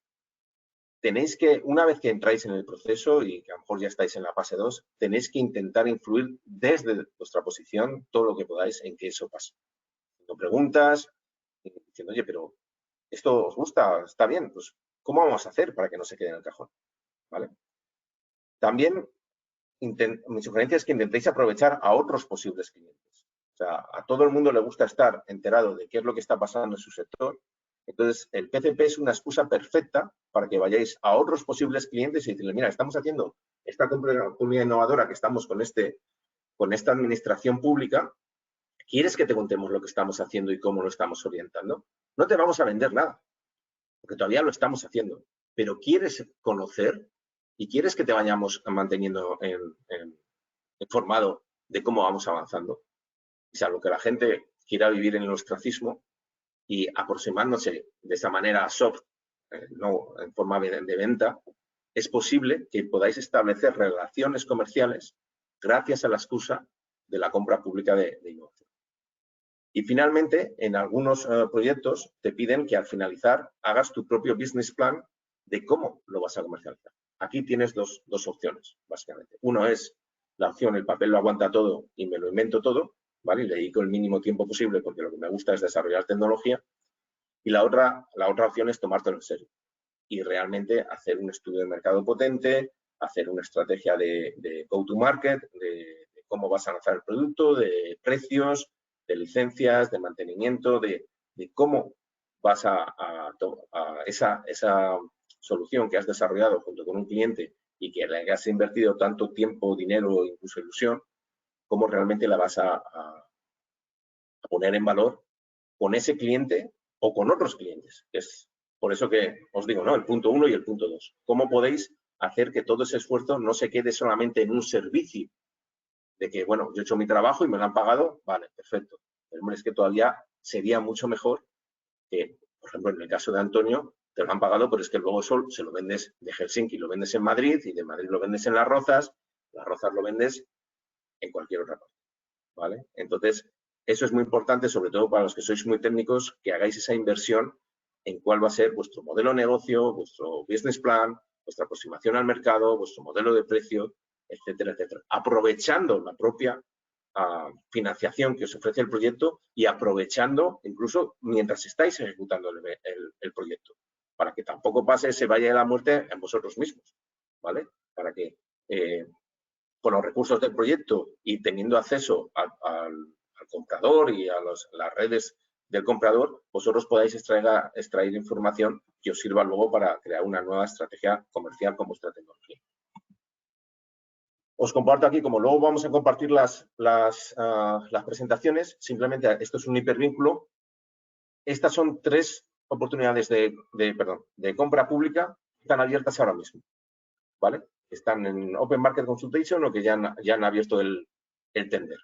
tenéis que, una vez que entráis en el proceso y que a lo mejor ya estáis en la fase 2, tenéis que intentar influir desde vuestra posición todo lo que podáis en que eso pase. Haciendo preguntas, diciendo, oye, pero ¿esto os gusta? ¿Está bien? Pues, ¿cómo vamos a hacer para que no se quede en el cajón? ¿Vale? También mi sugerencia es que intentéis aprovechar a otros posibles clientes. O sea, a todo el mundo le gusta estar enterado de qué es lo que está pasando en su sector. Entonces, el PCP es una excusa perfecta para que vayáis a otros posibles clientes y decirle, mira, estamos haciendo esta comunidad innovadora que estamos con esta administración pública, ¿quieres que te contemos lo que estamos haciendo y cómo lo estamos orientando? No te vamos a vender nada, porque todavía lo estamos haciendo, pero ¿quieres conocer y quieres que te vayamos manteniendo informado de cómo vamos avanzando? O sea, lo que la gente quiera vivir en el ostracismo y aproximándose de esa manera soft, no en forma de venta, es posible que podáis establecer relaciones comerciales gracias a la excusa de la compra pública de innovación. Y finalmente, en algunos proyectos te piden que al finalizar hagas tu propio business plan de cómo lo vas a comercializar. Aquí tienes dos opciones, básicamente. Uno es la opción, el papel lo aguanta todo y me lo invento todo, ¿vale? Y le dedico el mínimo tiempo posible porque lo que me gusta es desarrollar tecnología. Y la otra opción es tomártelo en serio y realmente hacer un estudio de mercado potente, hacer una estrategia de go-to-market, de cómo vas a lanzar el producto, de precios, de licencias, de mantenimiento, de cómo vas a esa solución que has desarrollado junto con un cliente y que le has invertido tanto tiempo, dinero, incluso ilusión, cómo realmente la vas a poner en valor con ese cliente o con otros clientes. Es por eso que os digo, ¿no? El punto 1 y el punto 2. ¿Cómo podéis hacer que todo ese esfuerzo no se quede solamente en un servicio? De que, bueno, yo he hecho mi trabajo y me lo han pagado, vale, perfecto. Pero es que todavía sería mucho mejor que, por ejemplo, en el caso de Antonio, te lo han pagado, pero es que luego se lo vendes de Helsinki, lo vendes en Madrid y de Madrid lo vendes en Las Rozas lo vendes en cualquier otra parte, ¿vale? Entonces, eso es muy importante, sobre todo para los que sois muy técnicos, que hagáis esa inversión en cuál va a ser vuestro modelo de negocio, vuestro business plan, vuestra aproximación al mercado, vuestro modelo de precio, etcétera, etcétera. Aprovechando la propia financiación que os ofrece el proyecto y aprovechando incluso mientras estáis ejecutando el proyecto, para que tampoco pase ese valle de la muerte en vosotros mismos, ¿vale? Para que con los recursos del proyecto y teniendo acceso al comprador y a las redes del comprador, vosotros podáis extraer información que os sirva luego para crear una nueva estrategia comercial con vuestra tecnología. Os comparto aquí, como luego vamos a compartir las presentaciones, simplemente esto es un hipervínculo. Estas son 3 oportunidades de compra pública que están abiertas ahora mismo, ¿vale? Están en Open Market Consultation o que ya han abierto el tender.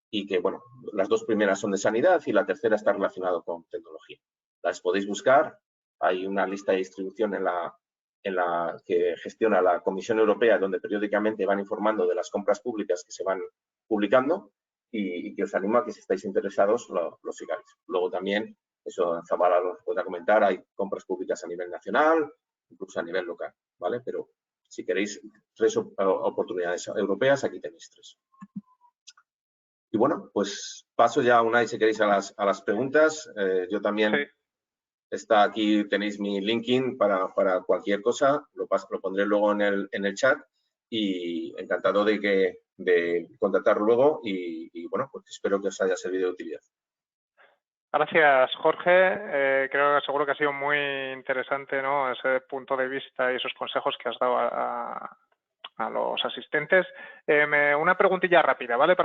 Y que, bueno, las 2 primeras son de sanidad y la tercera está relacionada con tecnología. Las podéis buscar. Hay una lista de distribución en la que gestiona la Comisión Europea, donde periódicamente van informando de las compras públicas que se van publicando y que os animo a que si estáis interesados lo sigáis. Luego también, eso Zabala os podrá comentar, hay compras públicas a nivel nacional, incluso a nivel local, ¿vale? Pero si queréis 3 oportunidades europeas, aquí tenéis 3. Y bueno, pues paso ya, Unai, si queréis a las preguntas. Yo también... Sí. Está aquí, tenéis mi LinkedIn para cualquier cosa, lo pondré luego en el chat y encantado de contactar luego y bueno, pues espero que os haya servido de utilidad. Gracias, Jorge. Creo que seguro que ha sido muy interesante, ¿no? Ese punto de vista y esos consejos que has dado a los asistentes. Una preguntilla rápida, ¿vale?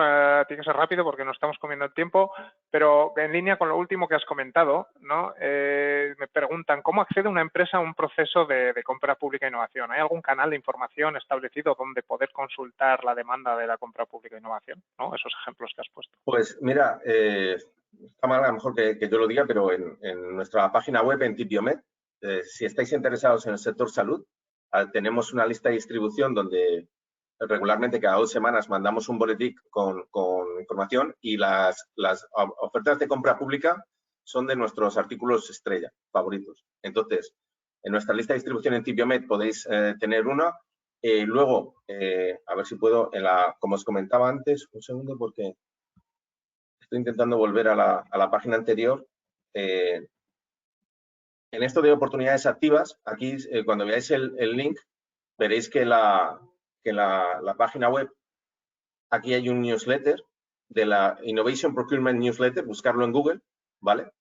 Tiene que ser rápido porque nos estamos comiendo el tiempo, pero en línea con lo último que has comentado, ¿no? Me preguntan, ¿cómo accede una empresa a un proceso de compra pública e innovación? ¿Hay algún canal de información establecido donde poder consultar la demanda de la compra pública e innovación? ¿No? Esos ejemplos que has puesto. Pues mira, está mal a lo mejor que yo lo diga, pero en nuestra página web, en Tipiomed, si estáis interesados en el sector salud, tenemos una lista de distribución donde regularmente cada 2 semanas mandamos un boletín con información y las ofertas de compra pública son de nuestros artículos estrella favoritos. Entonces, en nuestra lista de distribución en Tipiomed podéis tener una. Luego, a ver si puedo, como os comentaba antes, un segundo porque estoy intentando volver a la página anterior. En esto de oportunidades activas, aquí cuando veáis el link, veréis que la página web, aquí hay un newsletter de la Innovation Procurement Newsletter, buscarlo en Google, ¿vale?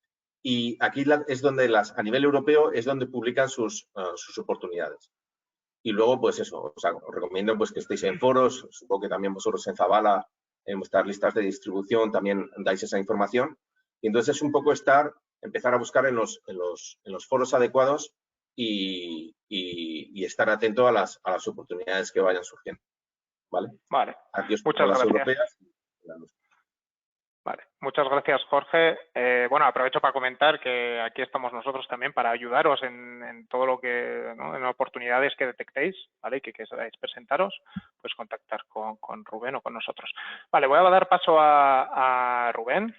Y aquí es donde a nivel europeo es donde publican sus oportunidades. Y luego, pues eso, os recomiendo pues que estéis en foros, supongo que también vosotros en Zabala, en vuestras listas de distribución también dais esa información. Y entonces es un poco empezar a buscar en los foros adecuados y estar atento a las oportunidades que vayan surgiendo. ¿Vale? Vale. Aquí os Muchas pongo las gracias. europeas. Vale, muchas gracias, Jorge. Bueno, aprovecho para comentar que aquí estamos nosotros también para ayudaros en todo lo que, ¿no? En oportunidades que detectéis, ¿vale? Y que queráis presentaros, pues contactar con Rubén o con nosotros. Vale, voy a dar paso a Rubén.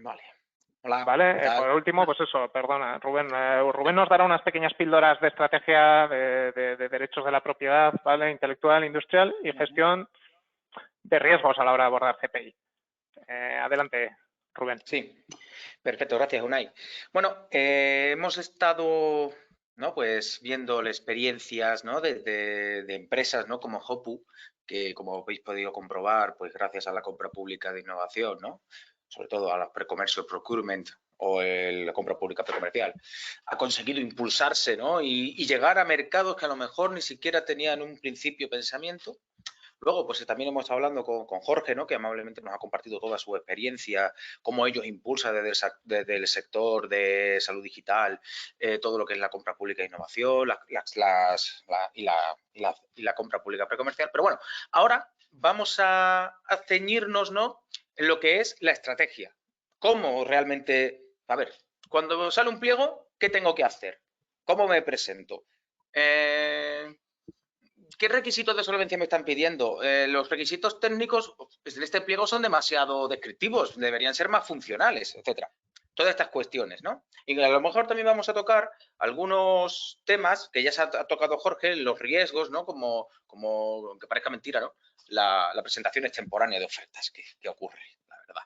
Vale. Hola. Vale, por último, pues eso, perdona, Rubén. Rubén nos dará unas pequeñas píldoras de estrategia de derechos de la propiedad, ¿vale? Intelectual, industrial y gestión de riesgos a la hora de abordar GPI. Adelante, Rubén. Sí, perfecto, gracias, Unai. Bueno, hemos estado, ¿no? Pues viendo las experiencias, ¿no? de empresas, ¿no? Como Hopu, que como habéis podido comprobar, pues gracias a la compra pública de innovación, ¿no? Sobre todo a la pre-commercial procurement o la compra pública precomercial, ha conseguido impulsarse, ¿no? Y llegar a mercados que a lo mejor ni siquiera tenían un principio pensamiento. Luego, pues también hemos estado hablando con Jorge, ¿no? Que amablemente nos ha compartido toda su experiencia, cómo ellos impulsan desde el sector de salud digital, todo lo que es la compra pública e innovación y la compra pública precomercial. Pero bueno, ahora vamos a ceñirnos, ¿no? En lo que es la estrategia. ¿Cómo realmente? A ver, cuando sale un pliego, ¿qué tengo que hacer? ¿Cómo me presento? ¿Qué requisitos de solvencia me están pidiendo? Los requisitos técnicos en este pliego son demasiado descriptivos, deberían ser más funcionales, etcétera. Todas estas cuestiones, ¿no? Y a lo mejor también vamos a tocar algunos temas que ya se ha tocado Jorge, los riesgos, ¿no? Como aunque parezca mentira, ¿no? La presentación extemporánea de ofertas que ocurre, la verdad.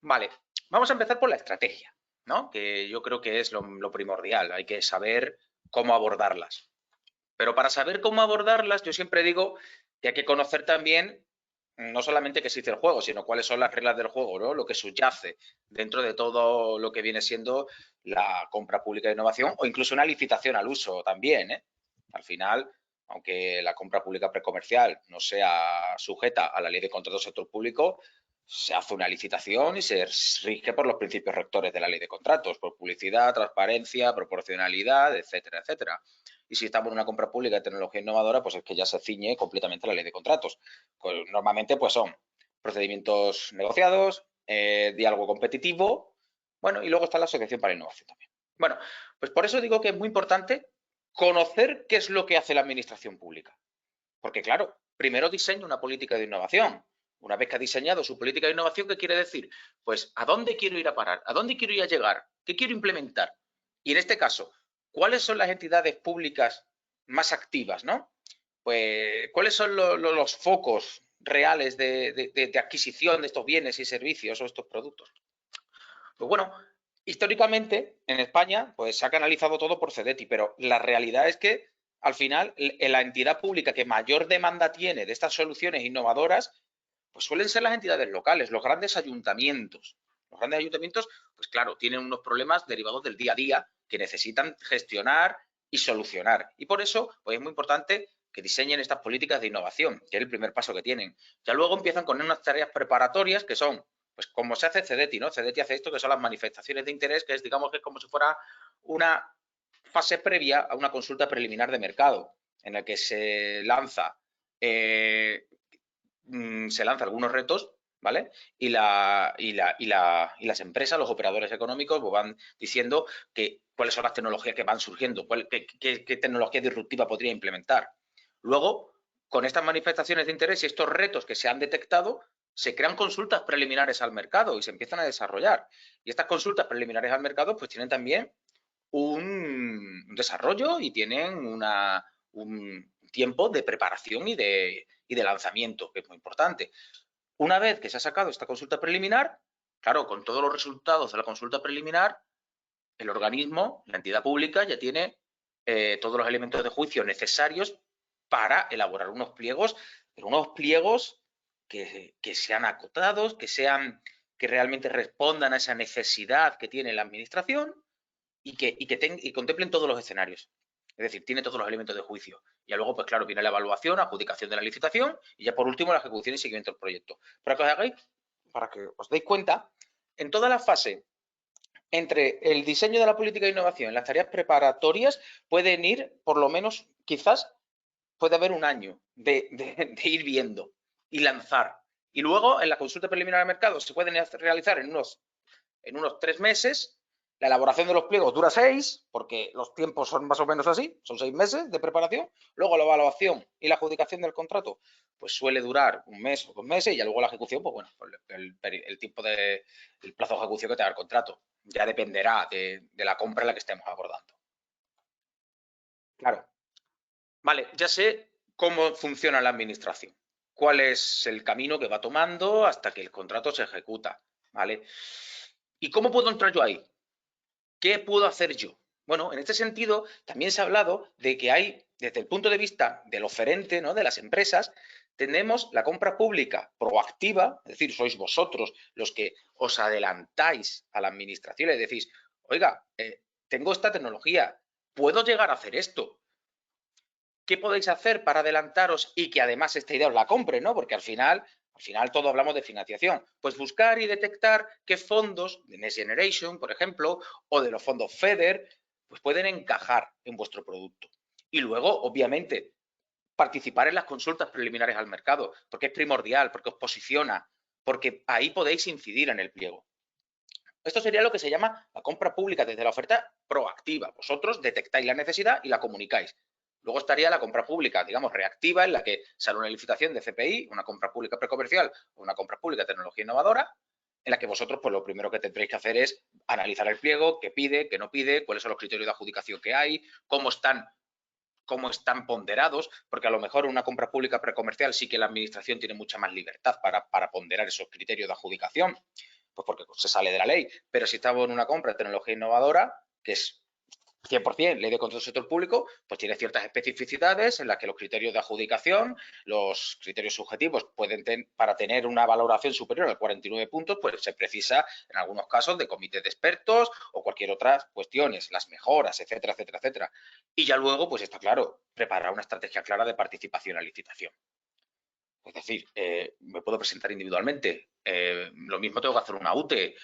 Vale, vamos a empezar por la estrategia, ¿no? Que yo creo que es lo primordial, hay que saber cómo abordarlas. Pero para saber cómo abordarlas, yo siempre digo que hay que conocer también no solamente que existe el juego, sino cuáles son las reglas del juego, ¿no? Lo que subyace dentro de todo lo que viene siendo la compra pública de innovación o incluso una licitación al uso también, ¿eh? Al final, aunque la compra pública precomercial no sea sujeta a la ley de contratos del sector público, se hace una licitación y se rige por los principios rectores de la ley de contratos, por publicidad, transparencia, proporcionalidad, etcétera, etcétera. Y si estamos en una compra pública de tecnología innovadora, pues es que ya se ciñe completamente la ley de contratos. Normalmente pues son procedimientos negociados, diálogo competitivo, bueno, y luego está la Asociación para la Innovación también. Bueno, pues por eso digo que es muy importante conocer qué es lo que hace la administración pública. Porque claro, primero diseña una política de innovación. Una vez que ha diseñado su política de innovación, ¿qué quiere decir? Pues, ¿a dónde quiero ir a parar? ¿A dónde quiero ir a llegar? ¿Qué quiero implementar? Y en este caso, ¿cuáles son las entidades públicas más activas, no? Pues, ¿cuáles son los focos reales de adquisición de estos bienes y servicios o estos productos? Pues bueno, históricamente en España pues se ha canalizado todo por CEDETI, pero la realidad es que al final la entidad pública que mayor demanda tiene de estas soluciones innovadoras pues suelen ser las entidades locales, los grandes ayuntamientos. Los grandes ayuntamientos, pues claro, tienen unos problemas derivados del día a día que necesitan gestionar y solucionar. Y por eso, pues es muy importante que diseñen estas políticas de innovación, que es el primer paso que tienen. Ya luego empiezan con unas tareas preparatorias que son, pues como se hace CEDETI, ¿no? CEDETI hace esto que son las manifestaciones de interés, que es, digamos, que es como si fuera una fase previa a una consulta preliminar de mercado, en la que se lanza algunos retos, ¿vale? Y las empresas, los operadores económicos, pues van diciendo cuáles son las tecnologías que van surgiendo, qué tecnología disruptiva podría implementar. Luego, con estas manifestaciones de interés y estos retos que se han detectado, se crean consultas preliminares al mercado y se empiezan a desarrollar. Y estas consultas preliminares al mercado pues tienen también un desarrollo y tienen un tiempo de preparación y de lanzamiento, que es muy importante. Una vez que se ha sacado esta consulta preliminar, claro, con todos los resultados de la consulta preliminar, el organismo, la entidad pública, ya tiene todos los elementos de juicio necesarios para elaborar unos pliegos, pero unos pliegos que sean acotados, que realmente respondan a esa necesidad que tiene la administración y contemplen todos los escenarios. Es decir, tiene todos los elementos de juicio. Y luego, pues claro, viene la evaluación, adjudicación de la licitación y ya por último la ejecución y seguimiento del proyecto. Para que os deis cuenta, en toda la fase entre el diseño de la política de innovación y las tareas preparatorias pueden ir, por lo menos, quizás puede haber un año de ir viendo y lanzar. Y luego, en la consulta preliminar al mercado, se pueden realizar en unos 3 meses. La elaboración de los pliegos dura 6, porque los tiempos son más o menos así, son 6 meses de preparación. Luego la evaluación y la adjudicación del contrato, pues suele durar 1 mes o 2 meses, y ya luego la ejecución, pues bueno, el tiempo el plazo de ejecución que tenga el contrato. Ya dependerá de la compra en la que estemos abordando. Claro. Vale, ya sé cómo funciona la administración, cuál es el camino que va tomando hasta que el contrato se ejecuta, ¿vale? ¿Y cómo puedo entrar yo ahí? ¿Qué puedo hacer yo? Bueno, en este sentido, también se ha hablado de que hay, desde el punto de vista del oferente, ¿no?, de las empresas, tenemos la compra pública proactiva, es decir, sois vosotros los que os adelantáis a la administración y le decís, oiga, tengo esta tecnología, puedo llegar a hacer esto. ¿Qué podéis hacer para adelantaros y que además esta idea os la compre, ¿no? Porque al final todo hablamos de financiación. Pues buscar y detectar qué fondos de Next Generation, por ejemplo, o de los fondos FEDER, pues pueden encajar en vuestro producto. Y luego, obviamente, participar en las consultas preliminares al mercado, porque es primordial, porque os posiciona, porque ahí podéis incidir en el pliego. Esto sería lo que se llama la compra pública desde la oferta proactiva. Vosotros detectáis la necesidad y la comunicáis. Luego estaría la compra pública, digamos, reactiva, en la que sale una licitación de CPI, una compra pública precomercial o una compra pública de tecnología innovadora, en la que vosotros, pues lo primero que tendréis que hacer es analizar el pliego, qué pide, qué no pide, cuáles son los criterios de adjudicación que hay, cómo están ponderados, porque a lo mejor en una compra pública precomercial sí que la administración tiene mucha más libertad para ponderar esos criterios de adjudicación, pues porque se sale de la ley. Pero si estamos en una compra de tecnología innovadora, que es 100% ley de control del sector público, pues tiene ciertas especificidades en las que los criterios de adjudicación, los criterios subjetivos para tener una valoración superior a 49 puntos, pues se precisa en algunos casos de comités de expertos o cualquier otra cuestiones, las mejoras, etcétera, etcétera, etcétera. Y ya luego, pues está claro, preparar una estrategia clara de participación en la licitación. Es decir, me puedo presentar individualmente, lo mismo tengo que hacer una UTE,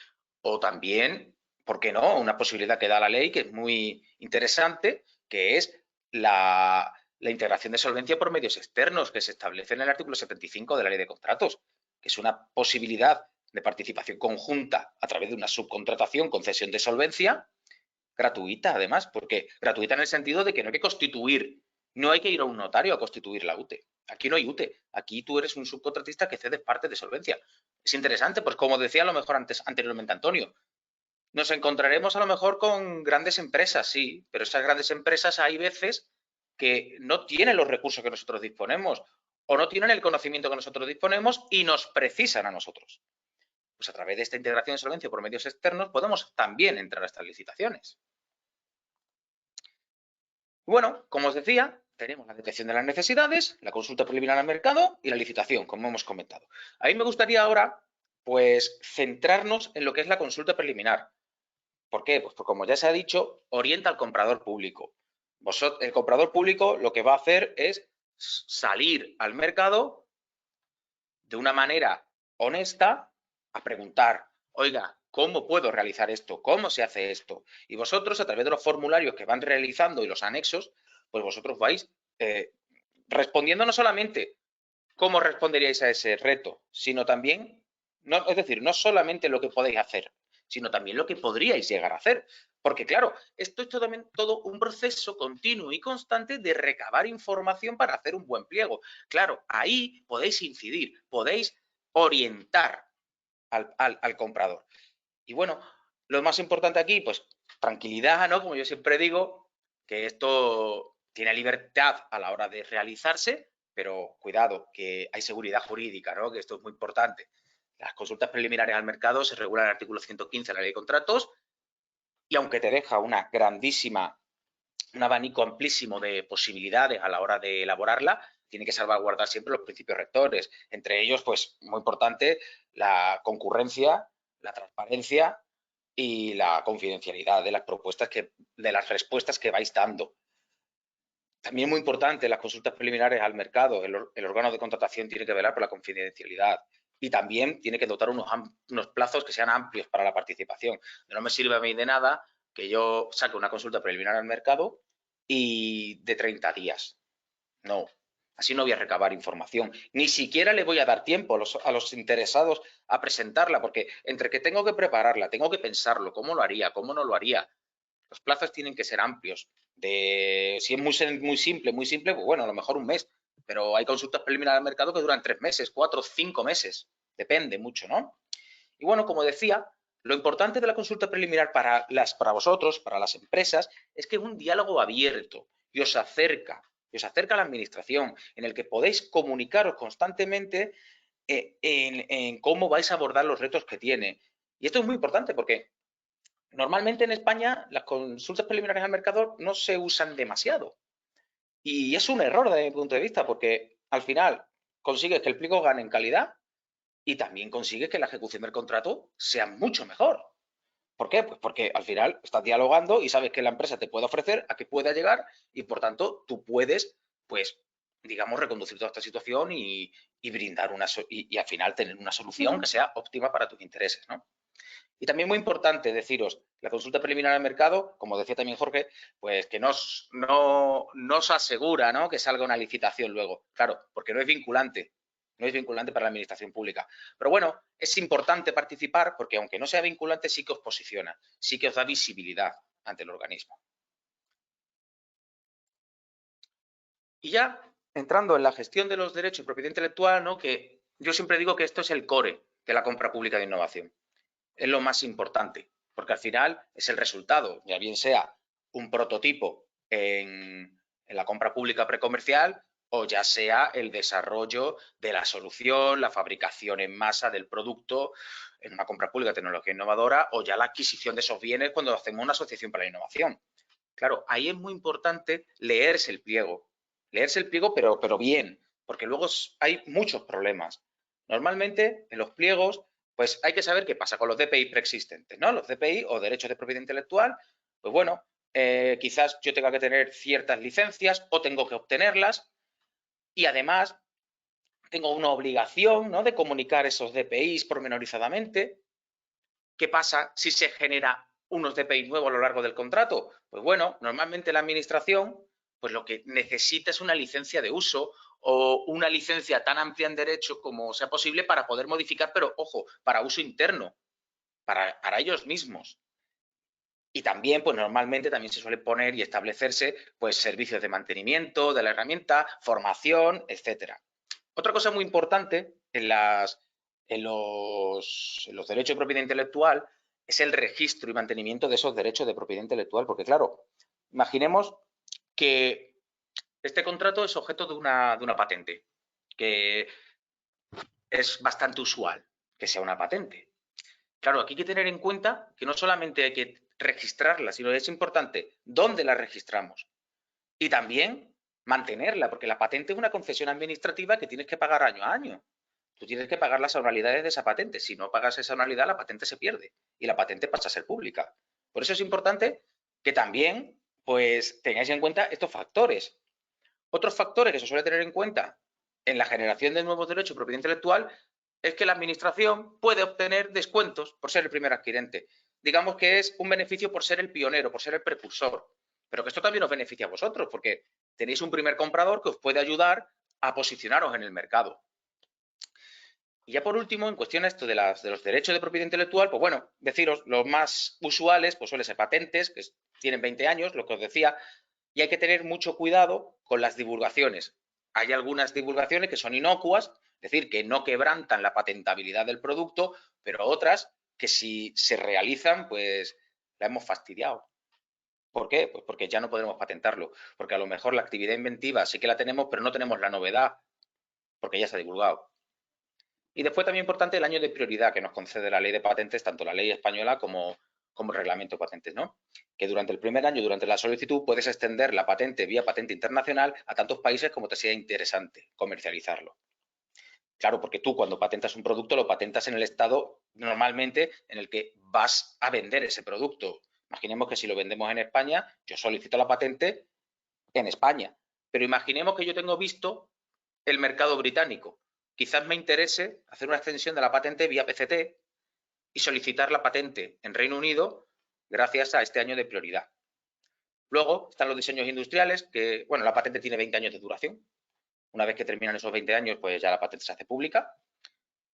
o también, ¿por qué no?, una posibilidad que da la ley que es muy interesante, que es la integración de solvencia por medios externos, que se establece en el artículo 75 de la Ley de Contratos, que es una posibilidad de participación conjunta a través de una subcontratación con cesión de solvencia, gratuita además, porque gratuita en el sentido de que no hay que constituir, no hay que ir a un notario a constituir la UTE. Aquí no hay UTE, aquí tú eres un subcontratista que cedes parte de solvencia. Es interesante, pues como decía a lo mejor anteriormente Antonio, nos encontraremos a lo mejor con grandes empresas, sí, pero esas grandes empresas hay veces que no tienen los recursos que nosotros disponemos o no tienen el conocimiento que nosotros disponemos y nos precisan a nosotros. Pues a través de esta integración de solvencia por medios externos podemos también entrar a estas licitaciones. Bueno, como os decía, tenemos la detección de las necesidades, la consulta preliminar al mercado y la licitación, como hemos comentado. A mí me gustaría ahora, pues, centrarnos en lo que es la consulta preliminar. ¿Por qué? Pues porque, como ya se ha dicho, orienta al comprador público. El comprador público lo que va a hacer es salir al mercado de una manera honesta a preguntar, oiga, ¿cómo puedo realizar esto? ¿Cómo se hace esto? Y vosotros, a través de los formularios que van realizando y los anexos, pues vosotros vais respondiendo no solamente cómo responderíais a ese reto, sino también, es decir, no solamente lo que podéis hacer, sino también lo que podríais llegar a hacer. Porque claro, esto es todo un proceso continuo y constante de recabar información para hacer un buen pliego. Claro, ahí podéis incidir, podéis orientar al comprador. Y bueno, lo más importante aquí, pues tranquilidad, ¿no? Como yo siempre digo, que esto tiene libertad a la hora de realizarse, pero cuidado, que hay seguridad jurídica, ¿no? Que esto es muy importante. Las consultas preliminares al mercado se regulan en el artículo 115 de la Ley de Contratos y aunque te deja un abanico amplísimo de posibilidades a la hora de elaborarla, tiene que salvaguardar siempre los principios rectores. Entre ellos, pues, muy importante, la concurrencia, la transparencia y la confidencialidad de las propuestas de las respuestas que vais dando. También muy importante, las consultas preliminares al mercado, el órgano de contratación tiene que velar por la confidencialidad y también tiene que dotar unos plazos que sean amplios para la participación. No me sirve a mí de nada que yo saque una consulta preliminar al mercado y de 30 días. No, así no voy a recabar información. Ni siquiera le voy a dar tiempo a los interesados a presentarla, porque entre que tengo que prepararla, tengo que pensarlo, cómo lo haría, cómo no lo haría. Los plazos tienen que ser amplios. Si es muy simple, pues bueno, a lo mejor un mes, pero hay consultas preliminares al mercado que duran 3 meses, 4, 5 meses, depende mucho, ¿no? Y bueno, como decía, lo importante de la consulta preliminar para vosotros, para las empresas, es que es un diálogo abierto y os acerca a la administración, en el que podéis comunicaros constantemente en cómo vais a abordar los retos que tiene. Y esto es muy importante porque normalmente en España las consultas preliminares al mercado no se usan demasiado. Y es un error desde mi punto de vista porque al final consigues que el pliego gane en calidad y también consigues que la ejecución del contrato sea mucho mejor. ¿Por qué? Pues porque al final estás dialogando y sabes que la empresa te puede ofrecer, a qué pueda llegar y por tanto tú puedes, pues, digamos, reconducir toda esta situación y brindar y al final tener una solución que sea óptima para tus intereses, ¿no? Y también muy importante deciros, la consulta preliminar al mercado, como decía también Jorge, pues que no os asegura, ¿no?, que salga una licitación luego. Claro, porque no es vinculante para la administración pública. Pero bueno, es importante participar porque aunque no sea vinculante, sí que os posiciona, sí que os da visibilidad ante el organismo. Y ya entrando en la gestión de los derechos de propiedad intelectual, ¿no?, que yo siempre digo que esto es el core de la compra pública de innovación. Es lo más importante, porque al final es el resultado, ya bien sea un prototipo en la compra pública precomercial o ya sea el desarrollo de la solución, la fabricación en masa del producto en una compra pública de tecnología innovadora o ya la adquisición de esos bienes cuando hacemos una asociación para la innovación. Claro, ahí es muy importante leerse el pliego pero bien, porque luego hay muchos problemas. Normalmente en los pliegos pues hay que saber qué pasa con los DPI preexistentes, ¿no? Los DPI o derechos de propiedad intelectual, pues bueno, quizás yo tenga que tener ciertas licencias o tengo que obtenerlas y además tengo una obligación, ¿no?, de comunicar esos DPIs pormenorizadamente. ¿Qué pasa si se genera unos DPI nuevos a lo largo del contrato? Pues bueno, normalmente la administración pues lo que necesita es una licencia de uso o una licencia tan amplia en derecho como sea posible para poder modificar, pero ojo, para uso interno, para ellos mismos. Y también, pues normalmente también se suele poner y establecerse pues servicios de mantenimiento de la herramienta, formación, etcétera. Otra cosa muy importante en los derechos de propiedad intelectual es el registro y mantenimiento de esos derechos de propiedad intelectual, porque claro, imaginemos que este contrato es objeto de una patente, que es bastante usual que sea una patente. Claro, aquí hay que tener en cuenta que no solamente hay que registrarla, sino que es importante dónde la registramos y también mantenerla, porque la patente es una concesión administrativa que tienes que pagar año a año. Tú tienes que pagar las anualidades de esa patente. Si no pagas esa anualidad, la patente se pierde y la patente pasa a ser pública. Por eso es importante que también pues tengáis en cuenta estos factores. Otros factores que se suele tener en cuenta en la generación de nuevos derechos de propiedad intelectual es que la administración puede obtener descuentos por ser el primer adquirente. Digamos que es un beneficio por ser el pionero, por ser el precursor. Pero que esto también os beneficia a vosotros porque tenéis un primer comprador que os puede ayudar a posicionaros en el mercado. Y ya por último, en cuestión esto de los derechos de propiedad intelectual, pues bueno, deciros, los más usuales pues suelen ser patentes, que tienen 20 años, lo que os decía, y hay que tener mucho cuidado con las divulgaciones. Hay algunas divulgaciones que son inocuas, es decir, que no quebrantan la patentabilidad del producto, pero otras que si se realizan, pues la hemos fastidiado. ¿Por qué? Pues porque ya no podremos patentarlo, porque a lo mejor la actividad inventiva sí que la tenemos, pero no tenemos la novedad, porque ya se ha divulgado. Y después también importante el año de prioridad que nos concede la ley de patentes, tanto la ley española como el reglamento de patentes, ¿no? Que durante el primer año, durante la solicitud, puedes extender la patente vía patente internacional a tantos países como te sea interesante comercializarlo. Claro, porque tú cuando patentas un producto lo patentas en el estado normalmente en el que vas a vender ese producto. Imaginemos que si lo vendemos en España, yo solicito la patente en España. Pero imaginemos que yo tengo visto el mercado británico. Quizás me interese hacer una extensión de la patente vía PCT y solicitar la patente en Reino Unido gracias a este año de prioridad. Luego están los diseños industriales, que, bueno, la patente tiene 20 años de duración. Una vez que terminan esos 20 años, pues ya la patente se hace pública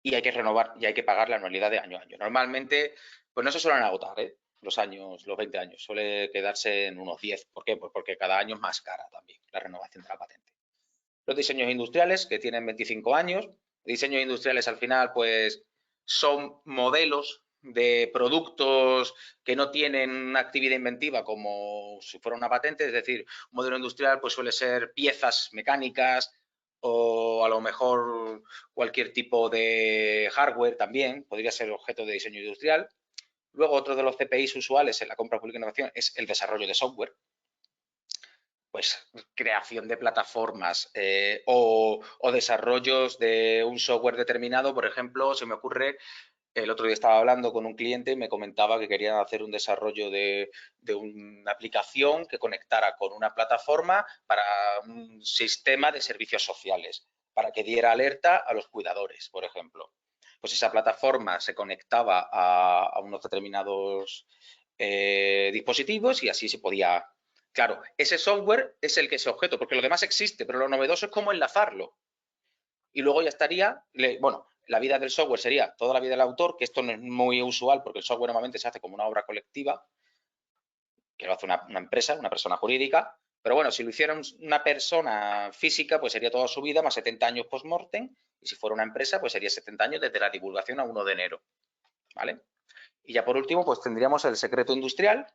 y hay que renovar y hay que pagar la anualidad de año a año. Normalmente, pues no se suelen agotar, los 20 años, suele quedarse en unos 10. ¿Por qué? Pues porque cada año es más cara también la renovación de la patente. Los diseños industriales, que tienen 25 años. Diseños industriales, al final, pues son modelos de productos que no tienen una actividad inventiva como si fuera una patente, es decir, un modelo industrial pues suele ser piezas mecánicas o a lo mejor cualquier tipo de hardware también, podría ser objeto de diseño industrial. Luego, otro de los CPIs usuales en la compra pública e innovación es el desarrollo de software. Pues creación de plataformas o desarrollos de un software determinado. Por ejemplo, se me ocurre, el otro día estaba hablando con un cliente y me comentaba que querían hacer un desarrollo de una aplicación que conectara con una plataforma para un sistema de servicios sociales, para que diera alerta a los cuidadores, por ejemplo. Pues esa plataforma se conectaba a unos determinados dispositivos y así se podía. Claro, ese software es el que es objeto, porque lo demás existe, pero lo novedoso es cómo enlazarlo. Y luego ya estaría, bueno, la vida del software sería toda la vida del autor, que esto no es muy usual porque el software normalmente se hace como una obra colectiva, que lo hace una empresa, una persona jurídica, pero bueno, si lo hiciera una persona física, pues sería toda su vida más 70 años post-mortem, y si fuera una empresa, pues sería 70 años desde la divulgación a 1 de enero, ¿vale? Y ya por último, pues tendríamos el secreto industrial.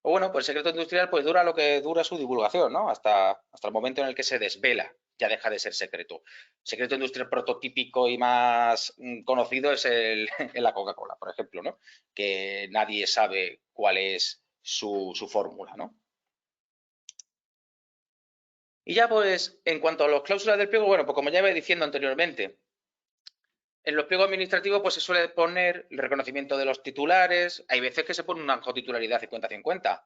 O bueno, pues el secreto industrial pues dura lo que dura su divulgación, ¿no? Hasta el momento en el que se desvela, ya deja de ser secreto. Secreto industrial prototípico y más conocido es la Coca-Cola, por ejemplo, ¿no? Que nadie sabe cuál es su fórmula, ¿no? Y ya pues, en cuanto a las cláusulas del pliego, bueno, pues como ya iba diciendo anteriormente, en los pliegos administrativos pues se suele poner el reconocimiento de los titulares. Hay veces que se pone una cotitularidad 50-50.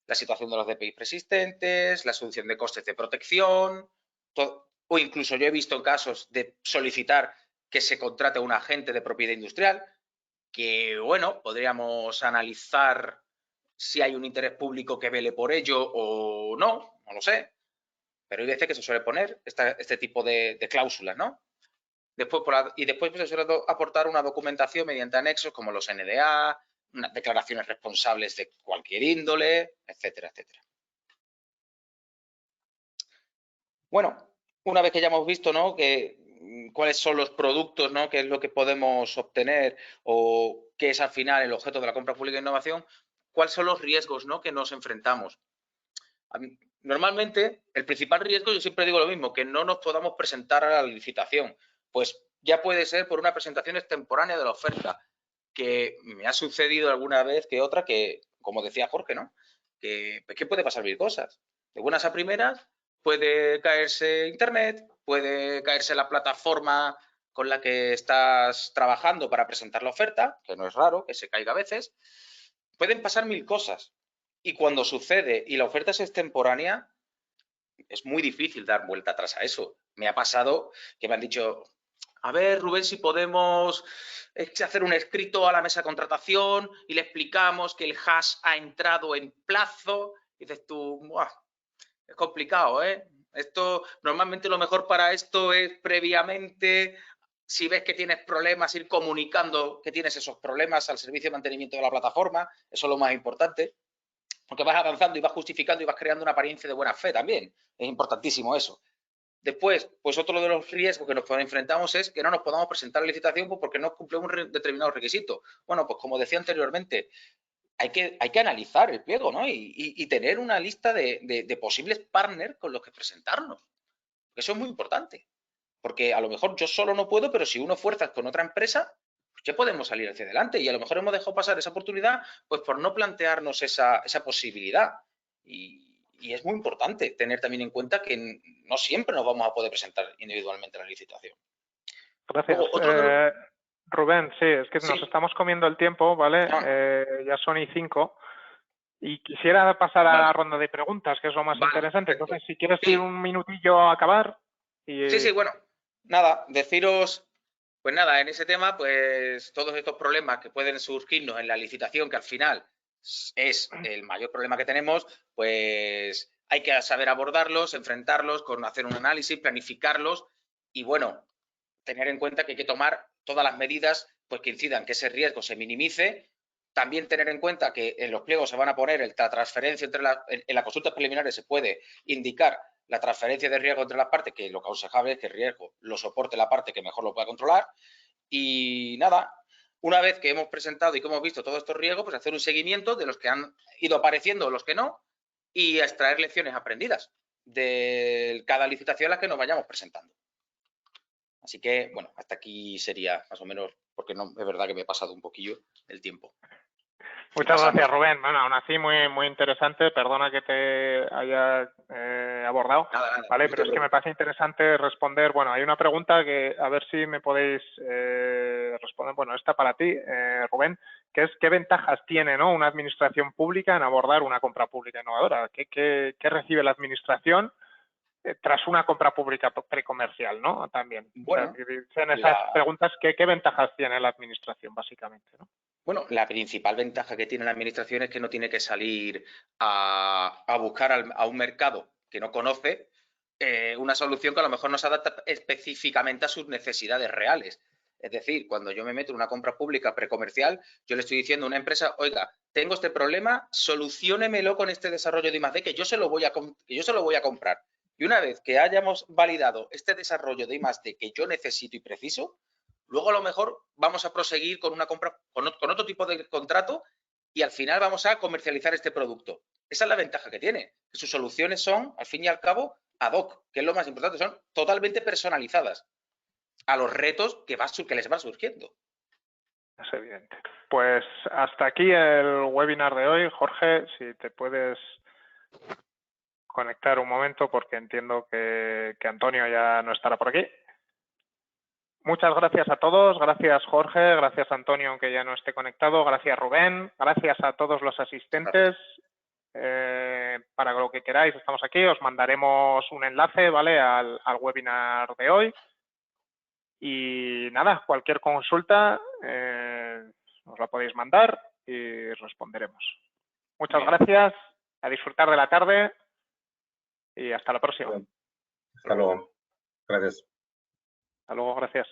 La situación de los DPI persistentes, la solución de costes de protección, o incluso yo he visto casos de solicitar que se contrate a un agente de propiedad industrial, que bueno, podríamos analizar si hay un interés público que vele por ello o no, no lo sé, pero hay veces que se suele poner este tipo de cláusulas, ¿no? Después, después pues, se suele aportar una documentación mediante anexos como los NDA, unas declaraciones responsables de cualquier índole, etcétera, etcétera. Bueno, una vez que ya hemos visto, ¿no?, cuáles son los productos, ¿no?, qué es lo que podemos obtener o qué es al final el objeto de la compra pública de innovación, ¿cuáles son los riesgos, ¿no?, que nos enfrentamos? Normalmente, el principal riesgo, yo siempre digo lo mismo, que no nos podamos presentar a la licitación. Pues ya puede ser por una presentación extemporánea de la oferta, que me ha sucedido alguna vez que otra que, como decía Jorge, ¿no?, que puede pasar mil cosas. De buenas a primeras, puede caerse internet, puede caerse la plataforma con la que estás trabajando para presentar la oferta, que no es raro, que se caiga a veces. Pueden pasar mil cosas. Y cuando sucede y la oferta es extemporánea, es muy difícil dar vuelta atrás a eso. Me ha pasado que me han dicho, a ver, Rubén, si podemos hacer un escrito a la mesa de contratación y le explicamos que el hash ha entrado en plazo. Y dices tú, ¡buah! Es complicado, ¿eh? Esto, normalmente lo mejor para esto es previamente, si ves que tienes problemas, ir comunicando que tienes esos problemas al servicio de mantenimiento de la plataforma. Eso es lo más importante. Porque vas avanzando y vas justificando y vas creando una apariencia de buena fe también. Es importantísimo eso. Después, pues otro de los riesgos que nos enfrentamos es que no nos podamos presentar a la licitación porque no cumplimos un determinado requisito. Bueno, pues como decía anteriormente, hay que analizar el pliego, ¿no? Y tener una lista de posibles partners con los que presentarnos. Eso es muy importante. Porque a lo mejor yo solo no puedo, pero si uno fuerzas con otra empresa, pues ya podemos salir hacia adelante. Y a lo mejor hemos dejado pasar esa oportunidad pues por no plantearnos esa posibilidad. Y es muy importante tener también en cuenta que no siempre nos vamos a poder presentar individualmente a la licitación. Gracias. Rubén, sí, es que nos estamos comiendo el tiempo, ¿vale? Ya son y 5. Y quisiera pasar a la ronda de preguntas, que es lo más interesante. Perfecto. Entonces, si quieres ir un minutillo a acabar. Sí, bueno, nada, deciros, pues nada, en ese tema, pues todos estos problemas que pueden surgirnos en la licitación, que al final es el mayor problema que tenemos, pues hay que saber abordarlos, enfrentarlos, con hacer un análisis, planificarlos y, bueno, tener en cuenta que hay que tomar todas las medidas pues, que incidan que ese riesgo se minimice. También tener en cuenta que en los pliegos se van a poner la transferencia entre en las consultas preliminares se puede indicar la transferencia de riesgo entre las partes, que lo aconsejable es que el riesgo lo soporte la parte que mejor lo pueda controlar. Y nada, una vez que hemos presentado y que hemos visto todos estos riesgos, pues hacer un seguimiento de los que han ido apareciendo o los que no y extraer lecciones aprendidas de cada licitación a la que nos vayamos presentando. Así que, bueno, hasta aquí sería más o menos, porque no es verdad que me he pasado un poquillo el tiempo. Muchas gracias, Rubén. Bueno, aún así muy interesante. Perdona que te haya abordado, nada, ¿vale? Pero es que me parece interesante responder. Bueno, hay una pregunta que a ver si me podéis responder. Bueno, esta para ti, Rubén, que es ¿qué ventajas tiene, ¿no?, una administración pública en abordar una compra pública innovadora? ¿Qué recibe la administración tras una compra pública precomercial, ¿no? También. Bueno, o sea, en esas preguntas, ¿qué ventajas tiene la administración, básicamente, ¿no? Bueno, la principal ventaja que tiene la administración es que no tiene que salir a buscar a un mercado que no conoce una solución que a lo mejor no se adapta específicamente a sus necesidades reales. Es decir, cuando yo me meto en una compra pública precomercial, yo le estoy diciendo a una empresa, oiga, tengo este problema, soluciónemelo con este desarrollo de I+D que yo se lo voy a comprar. Y una vez que hayamos validado este desarrollo de I+D que yo necesito y preciso, luego a lo mejor vamos a proseguir con una compra, con otro tipo de contrato y al final vamos a comercializar este producto. Esa es la ventaja que tiene, que sus soluciones son, al fin y al cabo, ad hoc, que es lo más importante, son totalmente personalizadas a los retos que les van surgiendo. Es evidente. Pues hasta aquí el webinar de hoy. Jorge, si te puedes conectar un momento porque entiendo que Antonio ya no estará por aquí. Muchas gracias a todos, gracias Jorge, gracias Antonio, aunque ya no esté conectado, gracias Rubén, gracias a todos los asistentes. Para lo que queráis, estamos aquí, os mandaremos un enlace, ¿vale?, al webinar de hoy. Y nada, cualquier consulta nos la podéis mandar y responderemos. Muchas gracias, a disfrutar de la tarde y hasta la próxima. Hasta luego. Gracias. Hasta luego, gracias.